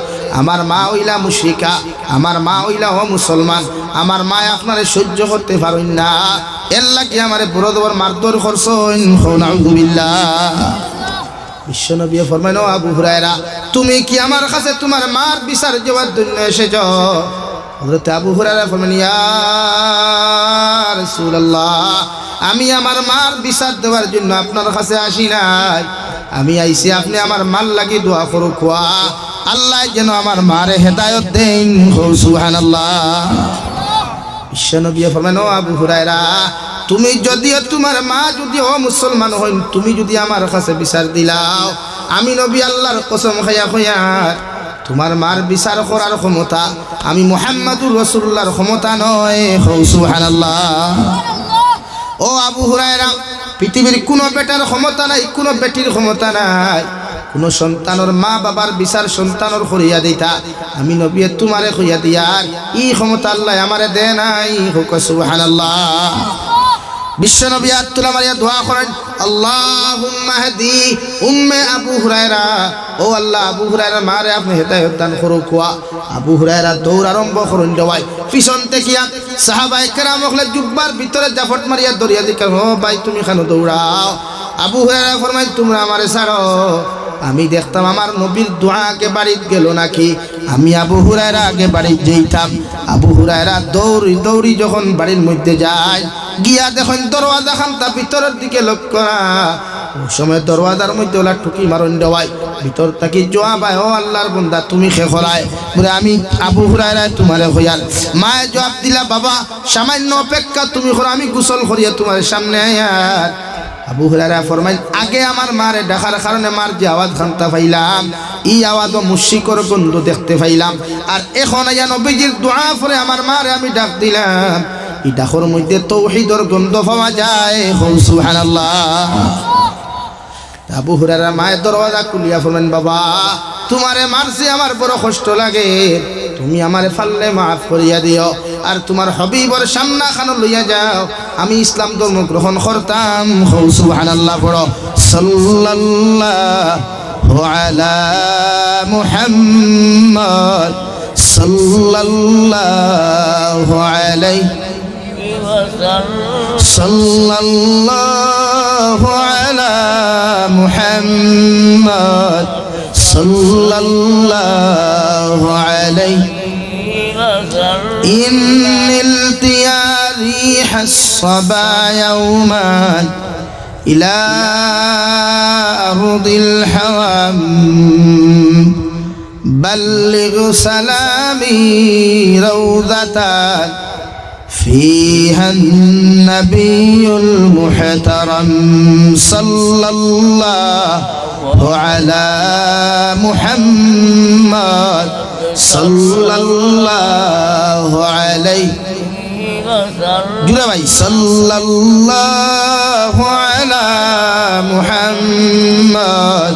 আমার মা হইলা মুশরিকা, আমার মা হইলা মুসলমান, আমার মা আপনারে সহ্য করতে পারেন না, এর লাগি আমারে বড় দেওয়ার মারধর করছেন। নাউযুবিল্লাহ। বিশ্বনবী ফরমাইন, ও আবু হুরায়রা, তুমি কি আমার কাছে তোমার মার বিচার দেওয়ার জন্য এসেছ? হযরত আবু হুরায়রা ফরমাইন, ইয়া রাসূলুল্লাহ, আমি আমার মার বিচার দেওয়ার জন্য আপনার কাছে আসি নাই, আমি আইছি আপনি আমার মার লাগি দোয়া করুক, আল্লাহ যেন আমার মারে হেদায়েত দেন। সুবহানাল্লাহ। বিশ্বনবী ফরমাইন, ও আবু হুরায়রা, তুমি যদিও তোমার মা যদিও মুসলমান হইন, তুমি যদি আমার কাছে বিচার দিলাও, আমি নবী আল্লাহর কসম খাইয়া কইয়ার তোমার মার বিচার করার ক্ষমতা আমি মুহাম্মাদুর রাসূলুল্লাহর ক্ষমতা নয়। সুবহানাল্লাহ। ও আবু হুরায়রা, পৃথিবীর কোনো বেটার ক্ষমতা নাই, কোনো বেটির ক্ষমতা নাই, কোনো সন্তানের মা বাবার বিচার সন্তানের করিয়া দিতা আমি নবী তোমারে কইয়া দিয়ার ই ক্ষমতা আল্লাহ আমারে দে নাই। সুবহানাল্লাহ। বিশ্বনবী আত্মা মারিয়া দোয়া করেন, আল্লাহুম্মা হাদি উম্মে আবু হুরায়রা, ও আল্লাহ আবু হুরায়রা মারে আপনি হেদায়েত দান করুক। আবু হুরায়রা দৌড় আরম্ভ করেন দেওয়ায় পিছন থেকে সাহাবায়ে কেরাম হলে জুব্বার ভিতরে জাফট মারিয়া দরিয়া দিকে, ও ভাই তুমি কেন দৌড়াও? আবু হুরায়রা ফরমাই, তোমরা আমারে ছাড়ো, আমি দেখতাম আমার নবীর দোয়া আগে বাড়িতে গেল নাকি, আমি আবু হুরায়রা আগে বাড়িতে যেতাম। আবু হুরায়রা দৌড়ি দৌড়ি যখন বাড়ির মধ্যে যায়, গিয়া দেখেন দরওয়াজা খানটা ভিতরের দিকে লক্ষ্য করা, ওই সময় দরওয়াজার মধ্যে ওলা টুকি মারন দেওয়াই, ভিতর থাকি জবাব আয়, ও আল্লাহর বন্দা তুমি খে খরায় বলে আমি আবু হুরায়রা তোমারে হইয়াল। মায়ে জবাব দিলা, বাবা সামান্য অপেক্ষা তুমি করো, আমি গোসল করিয়া তোমার সামনে আয়ার। আবু হুরায়রা ফরমাইন, আগে আমার মারে ডাকার কারণে মার যে আওয়াজ খানতা পাইলাম, এই আওয়াজও মুশরিকর গন্ধ দেখতে পাইলাম, আর এখন আয়া নবীজির দোয়া পরে আমার মারে আমি ডাক দিলাম, এই ডাকর মধ্যে তাওহীদের গন্ধ পাওয়া যায়। সুবহানাল্লাহ। আবু হুরায়রা মায়ের দরওয়াজা খুলিয়া ফরমাইন, বাবা তোমারে মারছি আমার বড় কষ্ট লাগে, তুমি আমারে ফাললে মাফ করিয়া দিও, আর তোমার হাবিবর সামনা খানো লইয়া যাও, আমি ইসলাম ধর্ম গ্রহণ করতাম। সুবহানাল্লাহ। পড়ো সাল্লাল্লাহু আলা মুহাম্মদ সাল্লাল্লাহু আলাইহি সাল্লাল্লাহু আলা মুহাম্মদ সাল্লাল্লাহু আলাইহি ইন্নিল তিয়ারিহাস সাবা ইয়াওমান ইলা আরদিল হাওয়াম বাল্লিগ সালামি রাউদাতান فيها النبي المحترم صلى الله على محمد صلى الله عليه صلى الله على محمد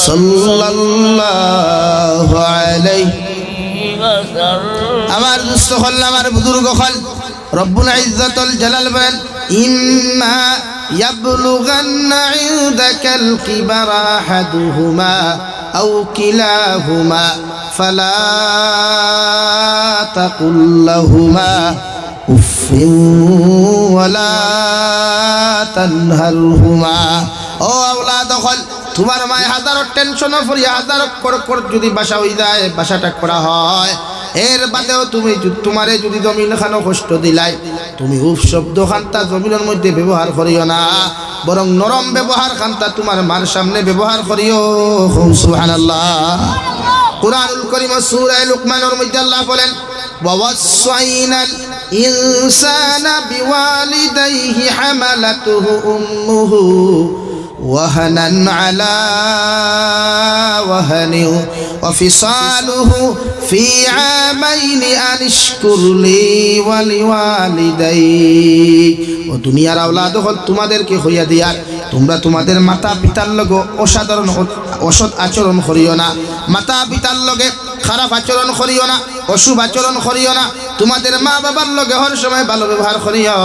صلى الله عليه আমার দুস্থ হল আমার বুজুর্গ হল রব্বুল ইজ্জতুল জালাল বলেন ইম্মা ইয়াবলুগান্না ইনদাকাল কিবারা আহাদুহুমা আও কিলাহুমা ফালা তাকুল লাহুমা উফিন ওয়ালা তানহারহুমা। ও আওলাদ হল তোমার মায় হাজারো টেনশন ফরিয়া হাজারো কর যদি বাসা হয়ে যায়, বাসাটা করা হয়, এর বাদেও তুমি তোমারে যদি জমিন খানো কষ্ট দিলাই, তুমি উফ শব্দ খান্তা জমিনের মধ্যে ব্যবহার করিও না, বরং নরম ব্যবহার খান্তা তোমার মার সামনে ব্যবহার করিও। সুবহানাল্লাহ। কুরআনুল কারীম সূরা লুকমানের মধ্যে আল্লাহ বলেন ওয়াসাইনাল ইনসানা বিওয়ালিদাইহি হামালাতুহু উম্মুহু ওয়াহানান আলা ওয়াহানি ওয়াফিসালুহু ফি আমাইনি আনিশকুর লি ওয়া লিওয়ালিদাইক। ও দুনিয়ার আওলাদ হল তোমাদেরকে হইয়া দিয়ার তোমরা তোমাদের মাতা পিতার লগে অসাধারণ অসৎ আচরণ করিও না, মাতা পিতার লগে খারাপ আচরণ করিও না, অশুভ আচরণ করিও না। তোমাদের মা বাবার লগে হর সময় ভালো ব্যবহার করিও,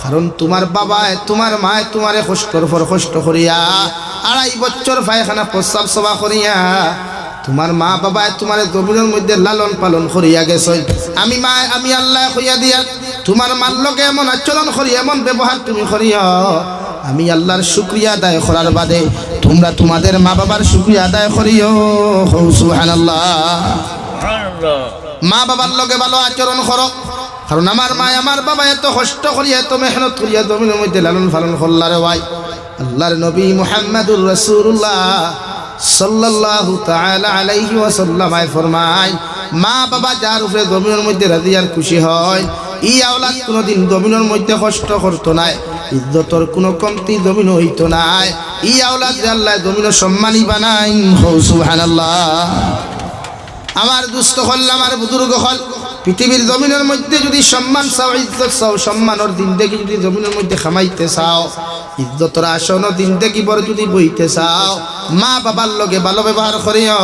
কারণ তোমার বাবায় তোমার মায় তোমারে কষ্টর পর কষ্ট করিয়া 2.5 বছর পায়খানা প্রস্রাব সভা করিয়া তোমার মা বাবায় তোমার জমিনের মধ্যে লালন পালন করিয়া গেছে। আমি আল্লাহ কইয়া দিয়া তোমার মার লগে এমন আচরণ করি, এমন ব্যবহার তুমি করিও, আমি আল্লাহর শুকরিয়া আদায় করার বাদে তোমরা তোমাদের মা বাবার শুকরিয়া আদায় করিও। সুবহানাল্লাহ। মা বাবার লগে ভালো আচরণ করো, কারণ আমার মা আমার বাবা এত কষ্ট করিয়া এত মেহনত করিয়া জমিনের মধ্যে লালন পালন করলার ভাই। আল্লাহর নবী মুহাম্মদুর রাসূলুল্লাহ সাল্লাল্লাহু তাআলা আলাইহি ওয়াসাল্লাম ফরমায়, মা বাবা যার উপরে জমিনের মধ্যে রাজি আর খুশি হয়, এই আওলাদ কোনোদিন জমিনের মধ্যে কষ্ট করতো না, ইজ্জতর কোনো কমতি জমিন হইতো না। এই আওলাদ আল্লাহ জমিনের সম্মানী বানাই। সুবহানাল্লাহ। আমার দুস্থ হল, আমার বুজুর্গ হল, পৃথিবীর জমিনের মধ্যে যদি সম্মান চাও, ইজ্জত চাও, সম্মানের দিন দেখি যদি জমিনের মধ্যে খামাইতে চাও, ইজ্জতর আসন দিন দেখি বড় যদি বইতে চাও, মা বাবার লগে ভালো ব্যবহার করিও,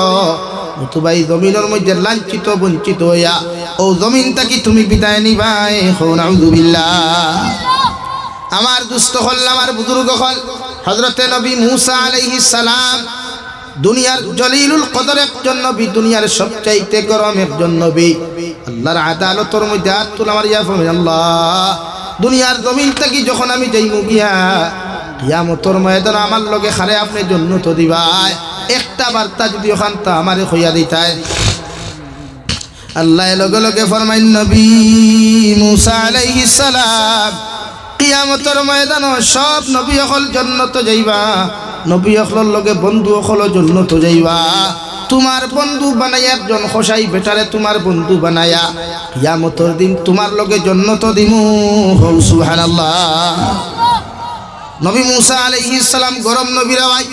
নতুবা এই জমিনের মধ্যে লাঞ্ছিত বঞ্চিত হইয়া ও জমিনটা কি তুমি বিদায় নিবাই। নাউযুবিল্লাহ। আমার দুস্থ হল, আমার বুজুর্গ হল, হযরতে নবী মূসা আলাইহিস সালাম দুনিয়ার জলিলুল কদর একজন নবী, দুনিয়ার সবচাইতে গরম একজন নবী। আল্লাহর আদালতের মধ্যে হাত তুলে আমার ইয়া ফরমান, আল্লাহ দুনিয়ার জমিন থেকে যখন আমি যাইমু গিয়া কিয়ামতের ময়দানে আমার লগে খারে আপনি জান্নাত দিবাই, একটা বার্তা যদি ওখান তা আমারে কইয়া দিতায়। আল্লাহ লগে লগে ফরমাইন, নবী মূসা আলাইহিস সালাম কিয়ামতের ময়দানে সব নবী হল জান্নাত যাইবা, নবী হলর লগে বন্ধু হল জান্নাত যাইবা। তোমার বন্ধু বানাইয়া একজন খোসাই বেটারে তোমার বন্ধু বানাইয়া কিয়ামতের দিন তোমার লগে জান্নাত দিমু। সুবহানাল্লাহ। নবী মূসা আলাইহিস সালাম গরম নবী রাই,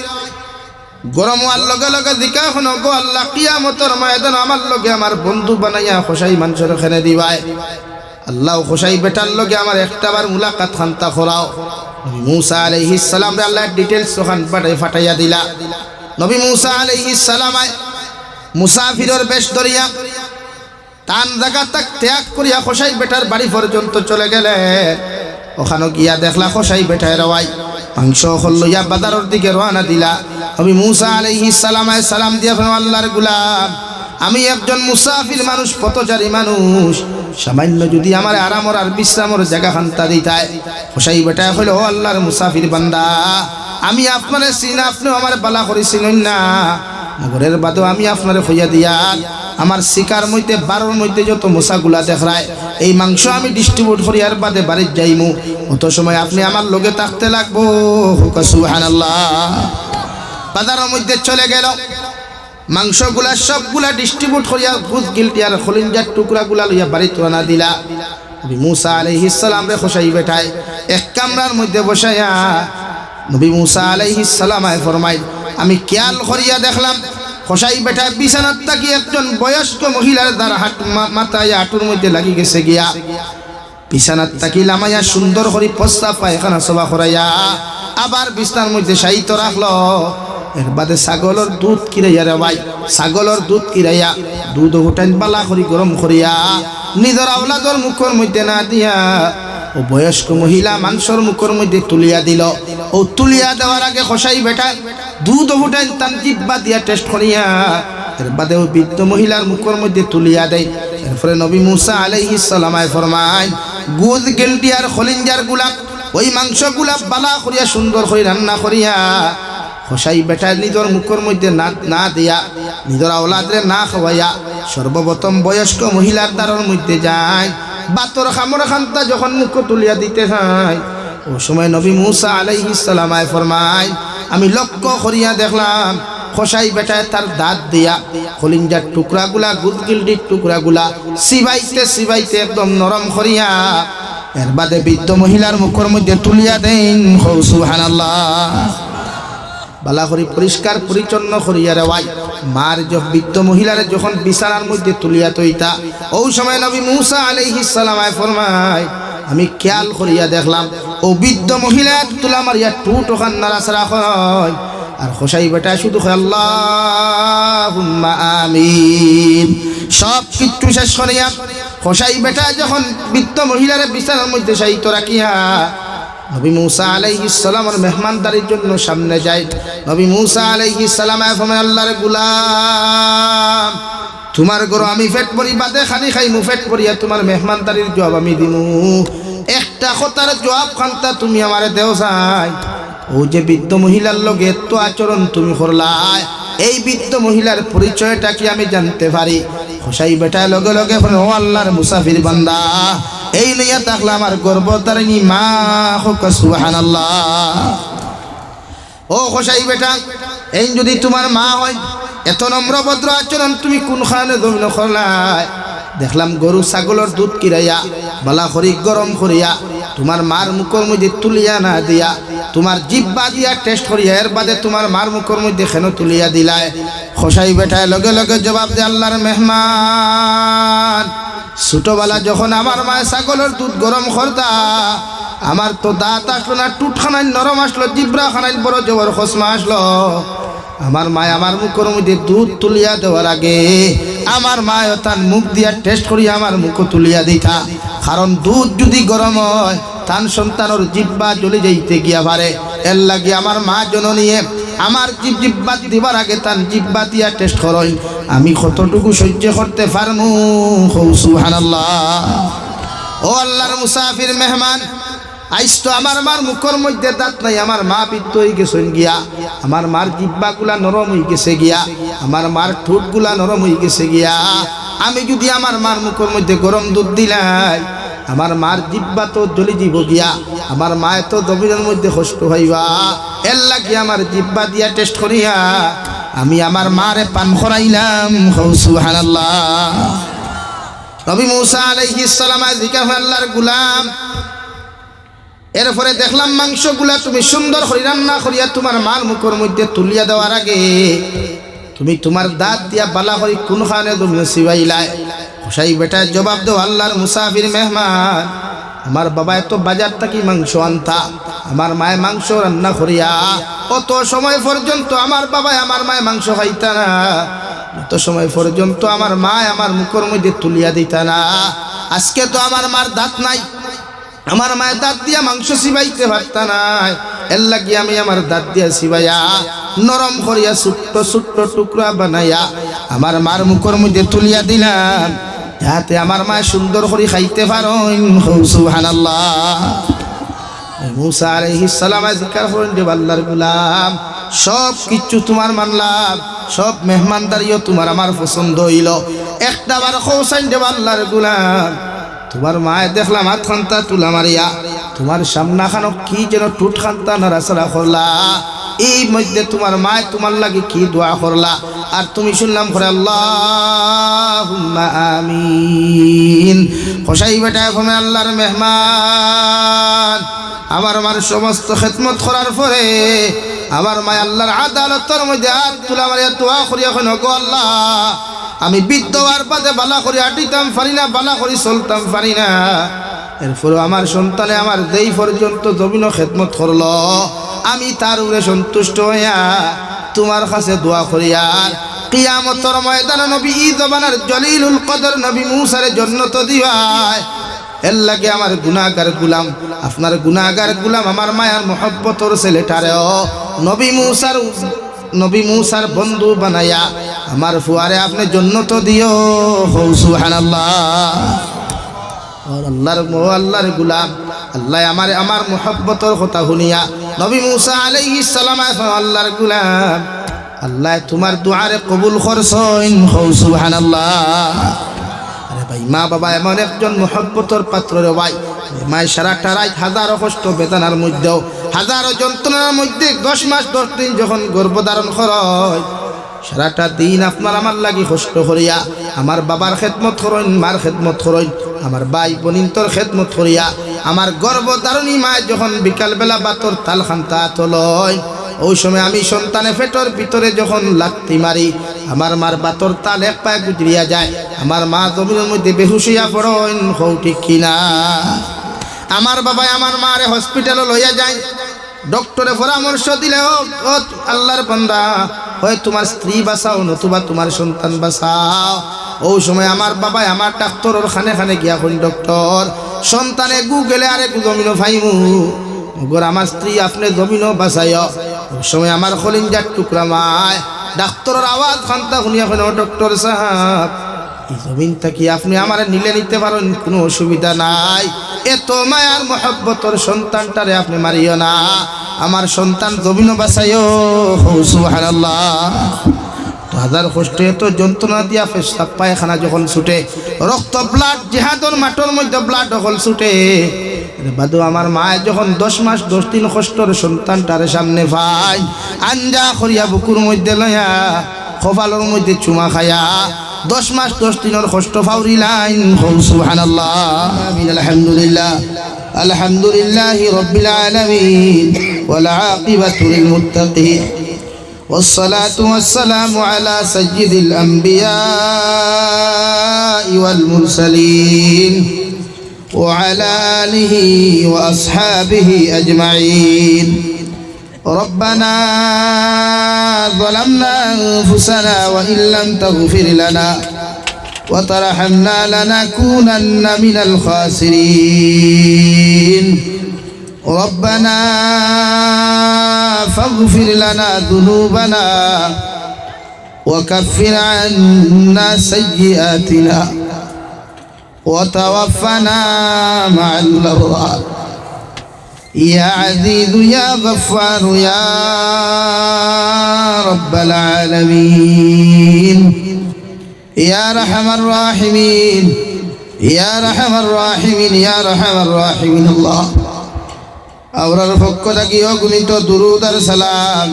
গরম হওয়ার লগে লগে জিকা হনো গো আল্লাহ কিয়ামতের ময়দানে আমার লগে আমার বন্ধু বানাইয়া খোসাই মানুষের খেনে দিবাই। আল্লাহ খোসাই বেটার লগে আমার একটাবার মুলাকাত খান্তা করাও। নবী মূসা আলাইহিস সালাম রে আল্লাহ ডিটেইলস ওখান ফাটাইয়া দিলা। নবী মূসা আলাইহিস সালাম মুসাফিরের বেশ ধরিয়া টান জায়গা তাক ত্যাগ করিয়া খোসাই বেটার বাড়ি পর্যন্ত চলে গেলে, ওখানে গিয়া দেখলা খোসাই বেটায় রওয়াই মাংস লইয়া বাজারের দিকে রওনা দিলা। নবী মূসা আলাইহিস সালাম দিয়া আল্লাহর গোলাম, আমি একজন মুসাফির মানুষ, পথচারী মানুষ, সামান্য যদি আমার আরামর আর বিশ্রামর জায়গা খান্তা দিতায়। খোসাই বেটায় হইল, ও আল্লাহর মুসাফির বান্দা, আমি আপনারে চিনা, আপনিও আমার বালা করে চিনুন না, নগরের বাদও আমি আপনারে হইয়া দিয়া আমার শিকার মধ্যে 12 মধ্যে যত মশাগুলা দেখায় এই মাংস আমি ডিস্ট্রিবিউট করিয়ার বাদে বাড়ির যাইমু, অত সময় আপনি আমার লগে থাকতে লাগবো। সুবহানাল্লাহ। বাজারের মধ্যে চলে গেল, মাংসগুলা সবগুলা ডিস্ট্রিবিউট করিয়া গুজ গিলটি আর খলিঞ্জার টুকরাগুলা লইয়া বাড়িতে রানা দিলা। নবী মূসা আলাইহিস সালাম রে খোসাই বেটায় এক কামরার মধ্যে বসাইয়া নবী মূসা আলাইহিস সালাম ফরমাই, আমি খেয়াল করিয়া দেখলাম খোসাই বেটায় বিছানার থাকি একজন বয়স্ক মহিলার দ্বারা মাথায় হাঁটুর মধ্যে লাগি গেছে গিয়া, বিছানার থাকি লামাইয়া সুন্দর করে প্রস্তাব পায়খানা সভা করাইয়া আবার বিছানার মধ্যে শায়িত রাখলো। এর বাদে ছাগলের দুধ কিরাইয়া রে ভাই, ছাগলের দুধ কিরাইয়া দুধ উঠাইন বালা করি গরম করিয়া নিজের আওলাদর মুখের মধ্যে না দিয়া ও বয়স্ক মহিলা মানুষের মুখের মধ্যে তুলিয়া দিল। ও তুলিয়া দেওয়ার আগে খোসাই বেটা দুধ উঠাইন তার জিব্বা দিয়া টেস্ট করিয়া এর বাদে ও বৃদ্ধ মহিলার মুখের মধ্যে তুলিয়া দেয়। এরপরে নবী মূসা আলাইহিস সালাম ফরমায়, গুদ গেলটি আর খলিঞ্জার গুলা ওই মাংসগুলা বালা করিয়া সুন্দর করে রান্না করিয়া খোসাই বেটা নিজের মুখের মধ্যে না দিয়া নিজের আওলাদরে না খাওয়াইয়া সর্বপ্রথম বয়স্ক মহিলার দ্বারের মধ্যে যায়। বাতর খামর খান্তা যখন মুখ তুলিয়া দিতে চায়, ও সময় নবী মূসা আলাইহিস সালাম ফরমায়, আমি লক্ষ্য করিয়া দেখলাম খোসাই বেটায় তার দাঁত দিয়া খলিঞ্জার টুকরাগুলা গুদগিলডির টুকরাগুলা সিবাইতে একদম নরম করিয়া এর বাদে বৃদ্ধ মহিলার মুখের মধ্যে তুলিয়া দেন। সুবহানাল্লাহ। বালা করি পরিষ্কার পরিচ্ছন্ন করিয়া রেওয়াই মার বৃদ্ধ মহিলারে যখন বিছানার মধ্যে তুলিয়া তৈতা ওই সময় নবী মূসা আলাইহিস সালাম ফরমায় আমি খেয়াল করিয়া দেখলাম ও বৃদ্ধ মহিলা তুলা মারিয়া টুট ওখান নাড়াচাড়া হয় আর হোসাই বেটা শুধু আল্লাহুম্মা আমিন। সব কিচ্ছু শেষ করিয়া হোসাই বেটা যখন বৃদ্ধ মহিলারে বিছানার মধ্যে শায়িত রাখিয়া নবী মূসা আলাইহিস সালামের মেহমানদারির জন্য সামনে যায়। নবী মূসা আলাইহিস সালাম ফরমায় আল্লাহর গোলাম তোমার ঘর আমি পেট ভরি বাদে খানি খাইমু পেট ভরিয়া তোমার মেহমানদারির জবাব আমি দিমু একটা কথার জবাব খান্তা তুমি আমারে দেও চাই। ও যে বৃদ্ধ মহিলার লগে এত আচরণ তুমি করলাই এই বৃদ্ধ মহিলার পরিচয়টা কি আমি জানতে পারি? হোসাই বেটা লগে লগে ও আল্লাহর মুসাফির বান্দা এই লইয়া থাকলে আমার গর্বতারিণী মা হোক সুবহানাল্লাহ। ও হোসাই বেটা এই যদি তোমার মা হয় এত নম্র ভদ্র আচরণ তুমি কোনখানে জমিন করলাই? দেখলাম গরু ছাগলের দুধ কিরাইয়া বালা খরি গরম করিয়া তোমার মার মুখের মধ্যে তুলিয়া না দিয়া তোমার জিব্বা দিয়া টেস্ট করিয়া এর বাদে তোমার মার মুখের মধ্যে কেন তুলিয়া দিলায়? খোসাই বেটায় লগে লগে জবাব দে আল্লাহর মেহমান ছোটবেলা যখন আমার মায়ের ছাগলের দুধ গরম করতা আমার তো দাঁত আসলো না, টুট খানাইল নরম আসলো, জিব্রা খানাইল বড় জবর খসমা আসলো। আমার মায় আমার মুখের মধ্যে দুধ তুলিয়া দেওয়ার আগে আমার মায় তার মুখ দিয়া টেস্ট করিয়া আমার মুখও তুলিয়া দিতা, কারণ দুধ যদি গরম হয় তার সন্তানের জিব্বা জ্বলে যাইতে গিয়া পারে। এর লাগে আমার মা জননীয়ে আমার জিব্বা দিবার আগে তার জিব্বা দিয়া টেস্ট করই আমি কতটুকু সহ্য করতে পারমু। সুবহানাল্লাহ। ও আল্লাহর মুসাফির মেহমান আইস তো আমার মার মুখের মধ্যে দাঁত নাই, আমার মা পিত্ত হয়ে গেছেন গিয়া, আমার মার জিব্বাগুলা নরম হয়ে গেছে গিয়া, আমার মার ঠোঁটগুলা নরম হয়ে গেছে গিয়া। আমি যদি আমার মার মুখের মধ্যে গরম দুধ দিলাই আমার মার জিব্বা তো জ্বলি যাব গিয়া, আমার মায় তো জমিনের মধ্যে কষ্ট হইবা। এর লাগে আমার জিব্বা দিয়া টেস্ট করিয়া আমি আমার মারে পান করাইলাম। সুবহানাল্লাহ। নবী মূসা আলাইহিস সালাম জিজ্ঞাসা করলেন আল্লাহর গোলাম এরপরে দেখলাম মাংসগুলা তুমি সুন্দর করে রান্না করিয়া তোমার মার মুখের মধ্যে তুলিয়া দেওয়ার আগে তুমি তোমার দাঁত দিয়া বালা করি কোনখানে তুমি সিবাইলাই? হোসাই বেটা জবাব দাও আল্লাহর মুসাফির মেহমান আমার বাবা এত বাজার থেকে মাংস আনতা, আমার মায়ে মাংস রান্না করিয়া অত সময় পর্যন্ত আমার বাবাই আমার মায়ে মাংস খাইতা না, অত সময় পর্যন্ত আমার মায় আমার মুখের মধ্যে তুলিয়া দিতা না। আজকে তো আমার মার দাঁত নাই, আমার মায়ের দাঁত দিয়া মাংস সিবাইতে পারতা না, এর লাগি আমি আমার দাঁত দিয়া সিবাইয়া নরম করিয়া ছোট্ট ছোট্ট টুকরা বানাইয়া আমার মার মুখের মধ্যে তুলিয়া দিলাম যাতে আমার মা সুন্দর করে খাইতে পারেন। সুবহানাল্লাহ। মূসা আলাইহিস সালাম জিকির করেন যে আল্লাহর গোলাম সব কিছু তোমার মানলাম, সব মেহমানদারিও তোমার আমার পছন্দ হইল, একটা বার খোসাইন দেব আল্লাহর গোলাম তোমার মায়ে দেখলাম হাত খান্তা তুলা মারিয়া তোমার সামনা খানো কি যেন টুট খান্তা নাড়াচাড়া করলা, এই মধ্যে তোমার মায়ে তোমার লাগে কি দোয়া করলা আর তুমি শুনলাম করে আল্লাহুম্মা আমিন। হোসাই বেটা ফমে আল্লাহর মেহমান আমার মার সমস্ত খেদমত করার পরে আমার মায় আল্লাহর আদালতের মধ্যে হাত তুলা মারিয়া দোয়া করি এখন গো আল্লাহ আমি বৃদ্ধ আর বাদে বালা করে আটিতাম পারি না, বালা করে চলতাম পারি না, এরপরে আমার সন্তানে আমার দেই পর্যন্ত জমিন খেদমত করলো, আমি তার উপরে সন্তুষ্ট হইয়া তোমার কাছে দোয়া করিয়া কিয়ামতের ময়দানে নবী জবানের জলিলুল কদর নবী মূসার জান্নাত দিবাই। এর লাগে আমার গুনাহগার গোলাম আপনার গুনাহগার গোলাম আমার মায়ার মহব্বতর ছেলেটারেও নবী মূসার বন্ধু বানাইয়া আমার ফুয়ারে আপনি জান্নাত দিও। সুবহানাল্লাহ। আল্লাহর গোলাম আল্লাহ আমার মহব্বতর কথা শুনিয়া নবী মূসা আলাইহিস সালাম আল্লাহর গোলাম আল্লাহ তোমার দুআরে কবুল করছেন। সুবহানাল্লাহ। আরে ভাই মা বাবা এমন একজন মহব্বতর পাত্র রে ভাই, মায়ের সারাটা রাত হাজারো কষ্ট বেদনার মধ্যেও হাজারো যন্ত্রণার মধ্যে 10 মাস 10 দিন যখন গর্ভধারণ হয় সারাটা দিন আপনার আমার লাগি কষ্ট করিয়া আমার বাবার খেদমত করেন, মার খেদমত করেন, আমার ভাই বোনিন্তর খেদমত করিয়া আমার গর্ভধারণী মা যখন বিকালবেলা বাতর তাল খান্তা তলয় ওই সময় আমি সন্তানে পেটর ভিতরে যখন লাথি মারি আমার মার বাতর তাল এক পায়ে গুজরিয়া যায়, আমার মা জমিনের মধ্যে বেহুশ হইয়া পড়েন। হও ঠিক কিনা? আমার বাবা আমার মারে হসপিটালে লইয়া যায়, ডক্টরে পরামর্শ দিলে ও আল্লাহর বান্দা, হয় তোমার স্ত্রী বাঁচাও নতুবা তোমার সন্তান বাঁচাও। ওই সময় আমার বাবা আমার ডাক্তারের খানে খানে গিয়া কোন ডক্টর সন্তানে গুগলে আরে জমিনও ফাইমু গোর আমার স্ত্রী আপনি জমিনও বাঁচাইও। ওই সময় আমার খলিঞ্জার টুকরা মায় ডাক্তারের আওয়াজ খান্তা শুনিয়া কেন, ডক্টর সাহেব এই জমিনটা কি আপনি আমার নিলে নিতে পারেন, কোনো অসুবিধা নাই, এত মায়ার মহব্বতর সন্তানটারে আপনি মারিও না, আমার সন্তান জমিনও বাঁচাইও। সুবহানাল্লাহ। হাজার কষ্টে এত যন্ত্রণা দিয়া পেশাব পায়খানা যখন ছুটে, রক্ত ব্লাড জেহাদর মাঠের মধ্যে ব্লাড যখন ছুটে, বাদু আমার মায় যখন 10 মাস 10 দিন কষ্টর সন্তানটারে সামনে পাই, আঞ্জা করিয়া বুকুর মধ্যে লইয়া কপালের মধ্যে চুমা খায়া 10 মাস 10 দিনের কষ্ট ফাউরি লাইন। সুবহানাল্লাহ। আলহামদুলিল্লাহ আলহামদুলিল্লাহি রাব্বিল আলামিন ওয়াল আকিবাতু লিল মুত্তাকিন والصلاة والسلام على سيد الأنبياء والمرسلين وعلى آله وأصحابه أجمعين. ربنا ظلمنا أنفسنا وإن لم تغفر لنا وترحمنا لنكونن من الخاسرين. ربنا فاغفر لنا ذنوبنا وكفر عنا سيئاتنا وتوفنا مع الأبرار. يا عزيز يا غفار يا رب العالمين يا أرحم الراحمين يا أرحم الراحمين يا أرحم الراحمين. الله আমরার পক্ষ থেকে অগণিত দুরূদ আর সালাম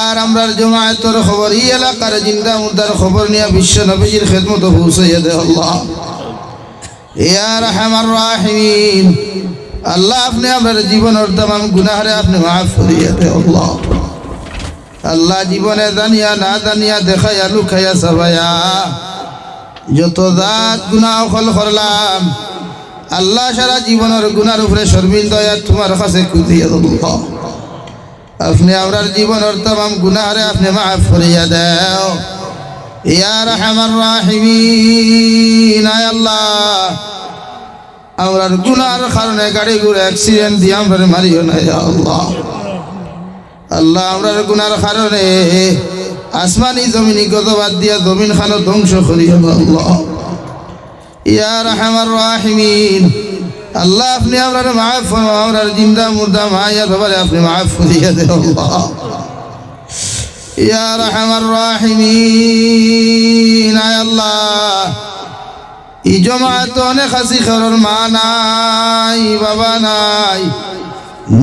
আর আমরার জামায়াতের খবর এই এলাকার জিন্দা মুর্দার খবর নিয়ে বিশ্ব নবীর খিদমতে পৌঁছাইয়া দে আল্লাহ। ইয়া আরহামার রাহিমিন, আল্লাহ আপনি আমরার জীবনের तमाम গুনাহরে আপনি মাফ করিয়া দে আল্লাহ। আল্লাহ জীবনে জানিয়া না জানিয়া দেখাইয়া লুকাইয়া সাবায়া যত জাত গুনাহ হল করলাম আল্লাহ সারা জীবনের গুনার উপরে শর্মিন্দা তোমার কাছে কুদিয়া আল্লাহ। আপনি আমরার জীবনের तमाम গুনাহরে আপনি মাফ করিয়া দাও ইয়া আরহামার রাহিমিন। আয় আল্লাহ আমরার গুনার কারণে গাড়ি ঘোড়া অ্যাক্সিডেন্ট দিয়ে আমরা মারিও না ইয়া আল্লাহ। আল্লাহ আমরার গুনার কারণে আসমানি জমিনি গজবাদ দিয়া জমিন খানো ধ্বংস করিও না আল্লাহ। ইয়া আরহামার রাহিমিন, আল্লাহ আপনি আমরার মাফ ফরমাও, আমরার জিন্দা মুর্দা মায়া বাবারে আপনি মাফ করিয়া দেন আল্লাহ। ইয়া আরহামার রাহিমিন, আয় আল্লাহ এই জমাত অনেক হাসি খরর মা নাই বাবা নাই,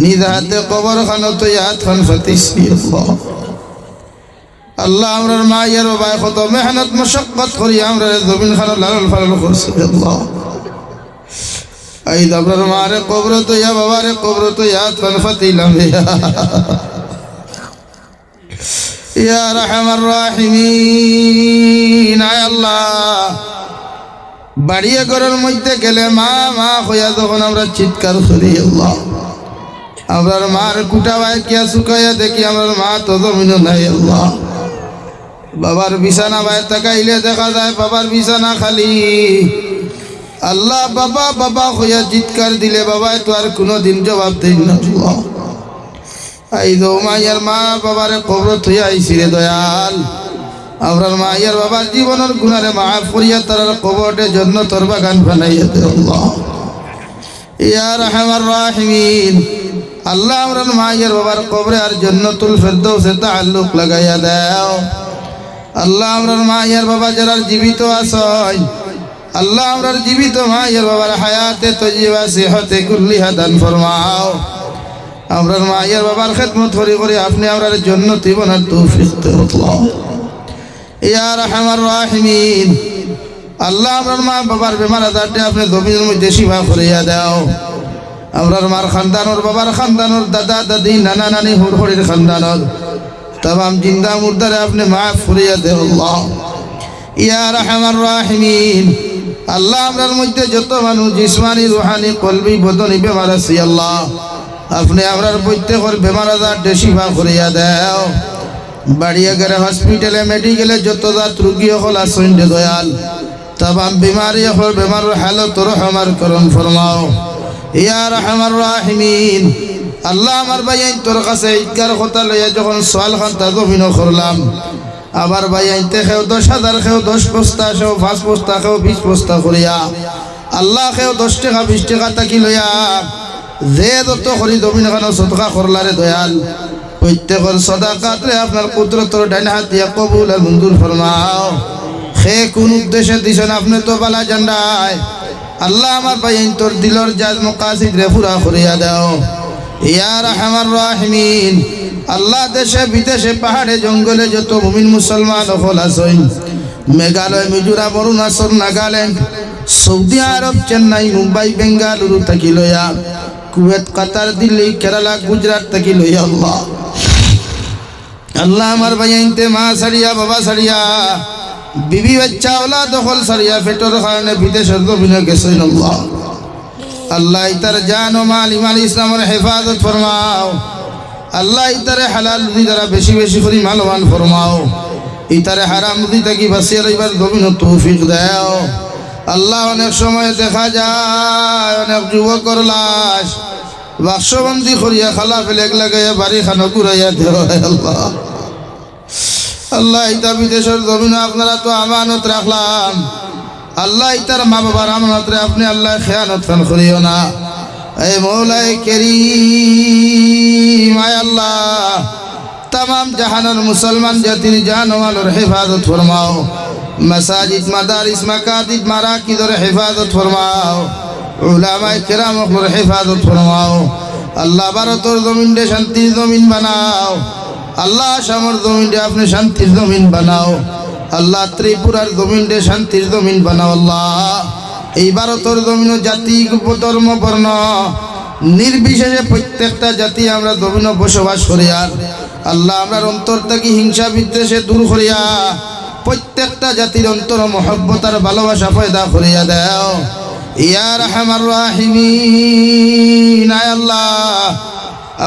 নিজ হাতে কবর খানো তো ইয়াদ খান ফাতিসি আল্লাহ। আল্লাহ আমরার মা ইয়ার বাবা কত মেহনত মশক্কত করি আমরা জমিন খানো লালন ফালন করছি আল্লাহ। এই আমরার মারে কবর তো ইয়া বাবারে কবর তো ইয়াদ খান ফাতিলাম ইয়া আরহামার রাহিমিন। আয় আল্লাহ বাড়িয়ে ঘরের মধ্যে গেলে মা মা হইয়া যখন আমরা চিৎকার করি আল্লাহ, আমরার মার কুটা ভাই কিয়া শুকাইয়া দেখি আমরার মা তো জমিনও নাই আল্লাহ। বাবার বিছানা ভাই তাকাইলে দেখা যায় বাবার বিছানা খালি আল্লাহ। বাবা বাবা হইয়া চিৎকার দিলে বাবাই তো আর কোনোদিন জবাব দেই না আল্লাহ। এই দো মাইয়ার মা বাবারে কবর থইয়া আইছি রে দয়াল, আমরার মাইয়ার বাবার জীবনের গুনারে মাফ করিয়া তার কবরের জন্য তোর বাগান বানাইয়া দে আল্লাহ। ইয়া আরহামার রাহিমিন, আল্লাহ আমরার মাইয়ার বাবার কবরে আর জান্নাতুল ফেরদৌসে তাআল্লুক লাগাইয়া দাও আল্লাহ। আমরার মাইয়ার বাবা যারা জীবিত আছেন আল্লাহ আমরার জীবিত মাইয়ার বাবার হায়াতে তয়্যিবা সিহতে কুল্লিহা দান ফরমাও। আমরার মাইয়ার বাবার খিদমত করি করে আপনি আমরার জান্নাতি বানার তৌফিক দাও আল্লাহ। ইয়া আরহামার রাহিমিন, আল্লাহ আমরার মা বাবার বেমার আজারটা আপনি জমিনের মধ্যে শিফা করিয়া দাও আমরার মার খানদানোর বাবার খানদানোর দাদা দাদি নানা নানি হুড়হুড়ির খানদানোর तमाम जिंदा मुर्दारे आपने माफ करिया दे अल्लाह या रहमान राहिमीन अल्लाह আমরার মধ্যে যত মানুষ জিসমানি রূহানি কলবি বদনি বেমার আছে আল্লাহ আপনি আমরার প্রত্যেকের বেমার আজার শিফা করিয়া দাও বাড়িয়া গেলে হসপিটালে মেডিকেলে যত জাত রোগী হল আসুন দয়াল तमाम बीमारी হল বেমার হালত রহমার করুন ফরমাও ইয়া রহমান রাহিমিন আল্লাহ আমার ভাই আইন তোর কাছে ঈদগার কথা লইয়া যখন সোয়াল খান তা জমিনও করলাম আবার ভাই আইনতে খেও 10,000 খেও 10 বস্তা খেও 5 বস্তা খেও 20 বস্তা করিয়া আল্লাহ খেও 10 টাকা 20 টাকা তাকি লইয়া যে যত করি জমিন খানো সদকা করলারে দয়াল প্রত্যেকের সদাকাতরে আপনার কুদরতর ডাইন হাত দিয়া কবুল আর মঞ্জুর ফরমাও খে কোন উদ্দেশ্যে দিছেন আপনি তো বালা জান্ডায় আল্লাহ আমার ভাই আইন তোর দিলর জাজ মাকাসিদ রে পুরা করিয়া দাও ইয়া রহমান রাহিমিন আল্লাহ দেশে বিদেশে পাহাড়ে জঙ্গলে যত মুমিন মুসলমান হল আছেন মেঘালয় মিজোরাম অরুণাচল নাগাল্যান্ড সৌদি আরব চেন্নাই মুম্বাই বেঙ্গালুরু থেকে লইয়া কুয়েত কাতার দিল্লি কেরালা গুজরাট থেকে লইয়া আল্লাহ আল্লাহ আমার ভাই আইনতে মা সারিয়া বাবা সারিয়া বিবি বাচ্চা ওলা দখল সারিয়া পেটর কারণে বিদেশের জমিনে গেছেন আল্লাহ আল্লাহ ইতার জান ও মাল ইমান ইসলামের হেফাজত ফরমাও আল্লাহ ইতারে হালাল রুজি দ্বারা বেশি বেশি করে মালবান ফরমাও ইতারে হারাম রুজি থেকে বাঁচিয়ে রইবার জমিন তৌফিক দাও আল্লাহ অনেক সময় দেখা যায় অনেক যুবকর লাশ বাক্সবন্দি করিয়া খালা ফেলে লাগাইয়া বাড়ি খানো ঘুরাইয়া দেওয়া আল্লাহ আল্লাহ ইতা বিদেশের জমিন আপনারা তো আমানত রাখলাম আল্লাহ ইতার মা বাবার আমানতরে আপনি আল্লাহ খেয়ানত ফান করিও না এ মৌলাই করিম আয় আল্লাহ तमाम জাহানের মুসলমান জাতির জান ও মালের হেফাজত ফরমাও মাসাজিদ মাদারিস মাকাতিব মারাকিদের হেফাজত ফরমাও উলামায়ে কেরামের হেফাজত ফরমাও আল্লাহ ভারতের জমিনে শান্তির জমিন বানাও আল্লাহ আসামের জমিনে আপনি শান্তির জমিন বানাও আল্লাহ ত্রিপুরার জমিনে শান্তির জমিন বানাও আল্লাহ এই ভারতের জমিন জাতি ধর্ম বর্ণ নির্বিশেষে প্রত্যেকটা জাতি আমরা জমিন বসবাস করি আর আল্লাহ আমরার অন্তর থেকে হিংসা বিদ্বেষে দূর করিয়া প্রত্যেকটা জাতির অন্তর মহব্বত আর ভালোবাসা পয়দা করিয়া দাও ইয়া রহমান রাহিমিন আয় আল্লাহ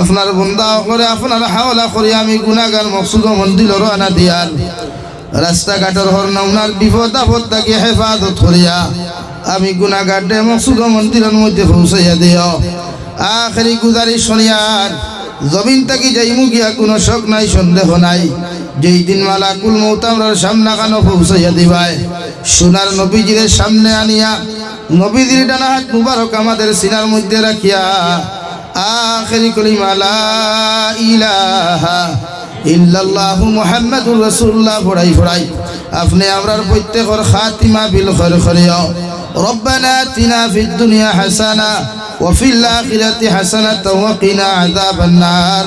আপনার বন্দা করে আপনার হাওলা করি আমি গুনাহগার মকসুদ মন্দির রানা দিয়াল রাস্তাঘাটের হরনাউনার বিপদ আপদ থেকে হেফাজত করিয়া আমি গুনাহগারে মকসুদ মন্দিরের মধ্যে পৌঁছাইয়া দিও আখেরি গুজারিশ শনিয়ার জমিন থেকে যাইমু গিয়া কোনো শক নাই সন্দেহ নাই যেই দিন মালাকুল মউত আমরার সামনে কানো পৌঁছাইয়া দিবাই সোনার নবীজির সামনে আনিয়া নবীজির ডানা হাত মুবারক আমাদের সিনার মধ্যে রাখিয়া আখেরি কলিমা লা ইলাহা ইল্লাল্লাহু মুহাম্মাদুর রাসূলুল্লাহ পড়াই পড়াই আপনি আমরার প্রত্যেকের খাতিমা বিল খৈর করিও ربنا آتنا في الدنيا حسنة وفي الآخرة حسنة وقنا عذاب النار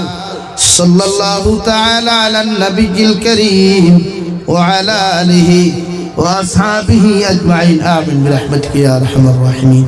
صلى الله تعالى على النبي الكريم وعلى آله وأصحابه أجمعين آمين برحمتك يا أرحم الراحمين.